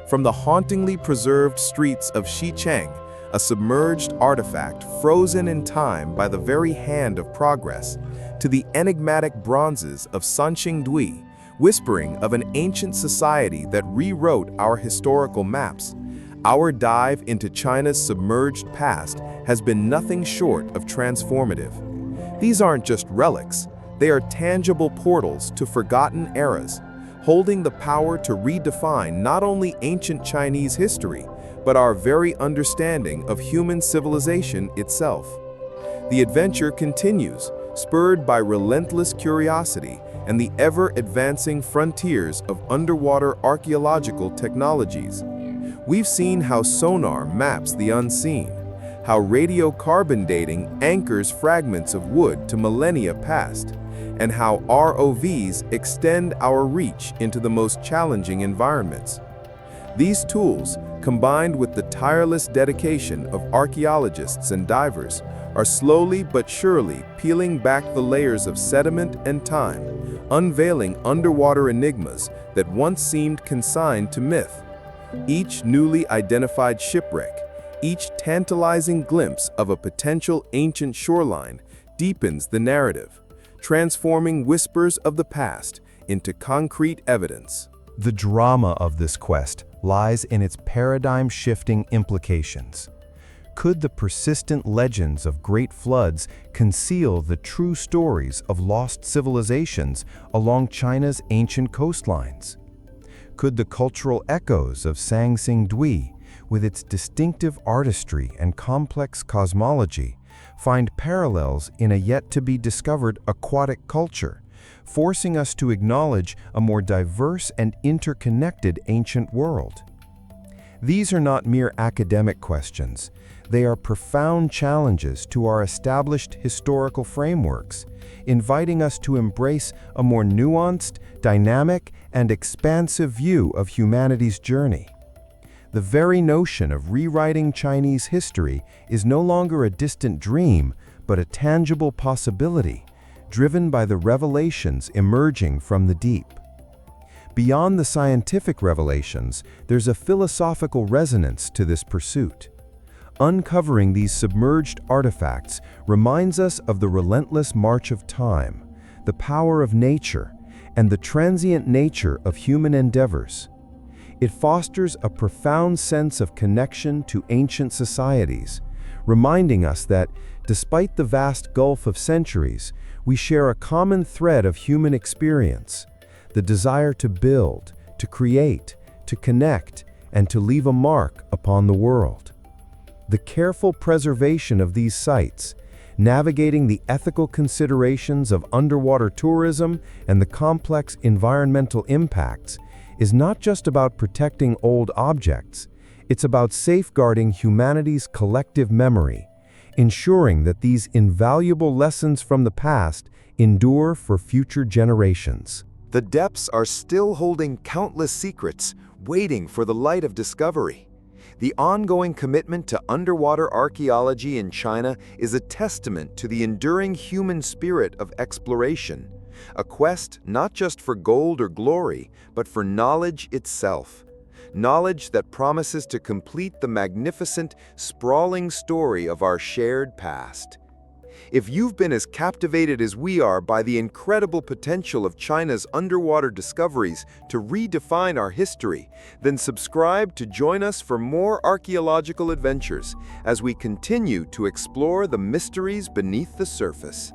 From the hauntingly preserved streets of Xicheng, a submerged artifact frozen in time by the very hand of progress, to the enigmatic bronzes of Sanqingdui, whispering of an ancient society that rewrote our historical maps, our dive into China's submerged past has been nothing short of transformative. These aren't just relics, they are tangible portals to forgotten eras, holding the power to redefine not only ancient Chinese history, but our very understanding of human civilization itself. The adventure continues, spurred by relentless curiosity and the ever-advancing frontiers of underwater archaeological technologies. We've seen how sonar maps the unseen, how radiocarbon dating anchors fragments of wood to millennia past, and how ROVs extend our reach into the most challenging environments. These tools, combined with the tireless dedication of archaeologists and divers, are slowly but surely peeling back the layers of sediment and time, unveiling underwater enigmas that once seemed consigned to myth. Each newly identified shipwreck, each tantalizing glimpse of a potential ancient shoreline deepens the narrative, transforming whispers of the past into concrete evidence. The drama of this quest lies in its paradigm-shifting implications. Could the persistent legends of great floods conceal the true stories of lost civilizations along China's ancient coastlines? Could the cultural echoes of Sanqingdui, with its distinctive artistry and complex cosmology, find parallels in a yet-to-be-discovered aquatic culture, forcing us to acknowledge a more diverse and interconnected ancient world? These are not mere academic questions. They are profound challenges to our established historical frameworks, inviting us to embrace a more nuanced, dynamic, and expansive view of humanity's journey. The very notion of rewriting Chinese history is no longer a distant dream, but a tangible possibility, driven by the revelations emerging from the deep. Beyond the scientific revelations, there's a philosophical resonance to this pursuit. Uncovering these submerged artifacts reminds us of the relentless march of time, the power of nature, and the transient nature of human endeavors. It fosters a profound sense of connection to ancient societies, reminding us that, despite the vast gulf of centuries, we share a common thread of human experience, the desire to build, to create, to connect, and to leave a mark upon the world. The careful preservation of these sites, navigating the ethical considerations of underwater tourism and the complex environmental impacts, is not just about protecting old objects, it's about safeguarding humanity's collective memory, ensuring that these invaluable lessons from the past endure for future generations. The depths are still holding countless secrets, waiting for the light of discovery. The ongoing commitment to underwater archaeology in China is a testament to the enduring human spirit of exploration, a quest not just for gold or glory, but for knowledge itself. Knowledge that promises to complete the magnificent, sprawling story of our shared past. If you've been as captivated as we are by the incredible potential of China's underwater discoveries to redefine our history, then subscribe to join us for more archaeological adventures as we continue to explore the mysteries beneath the surface.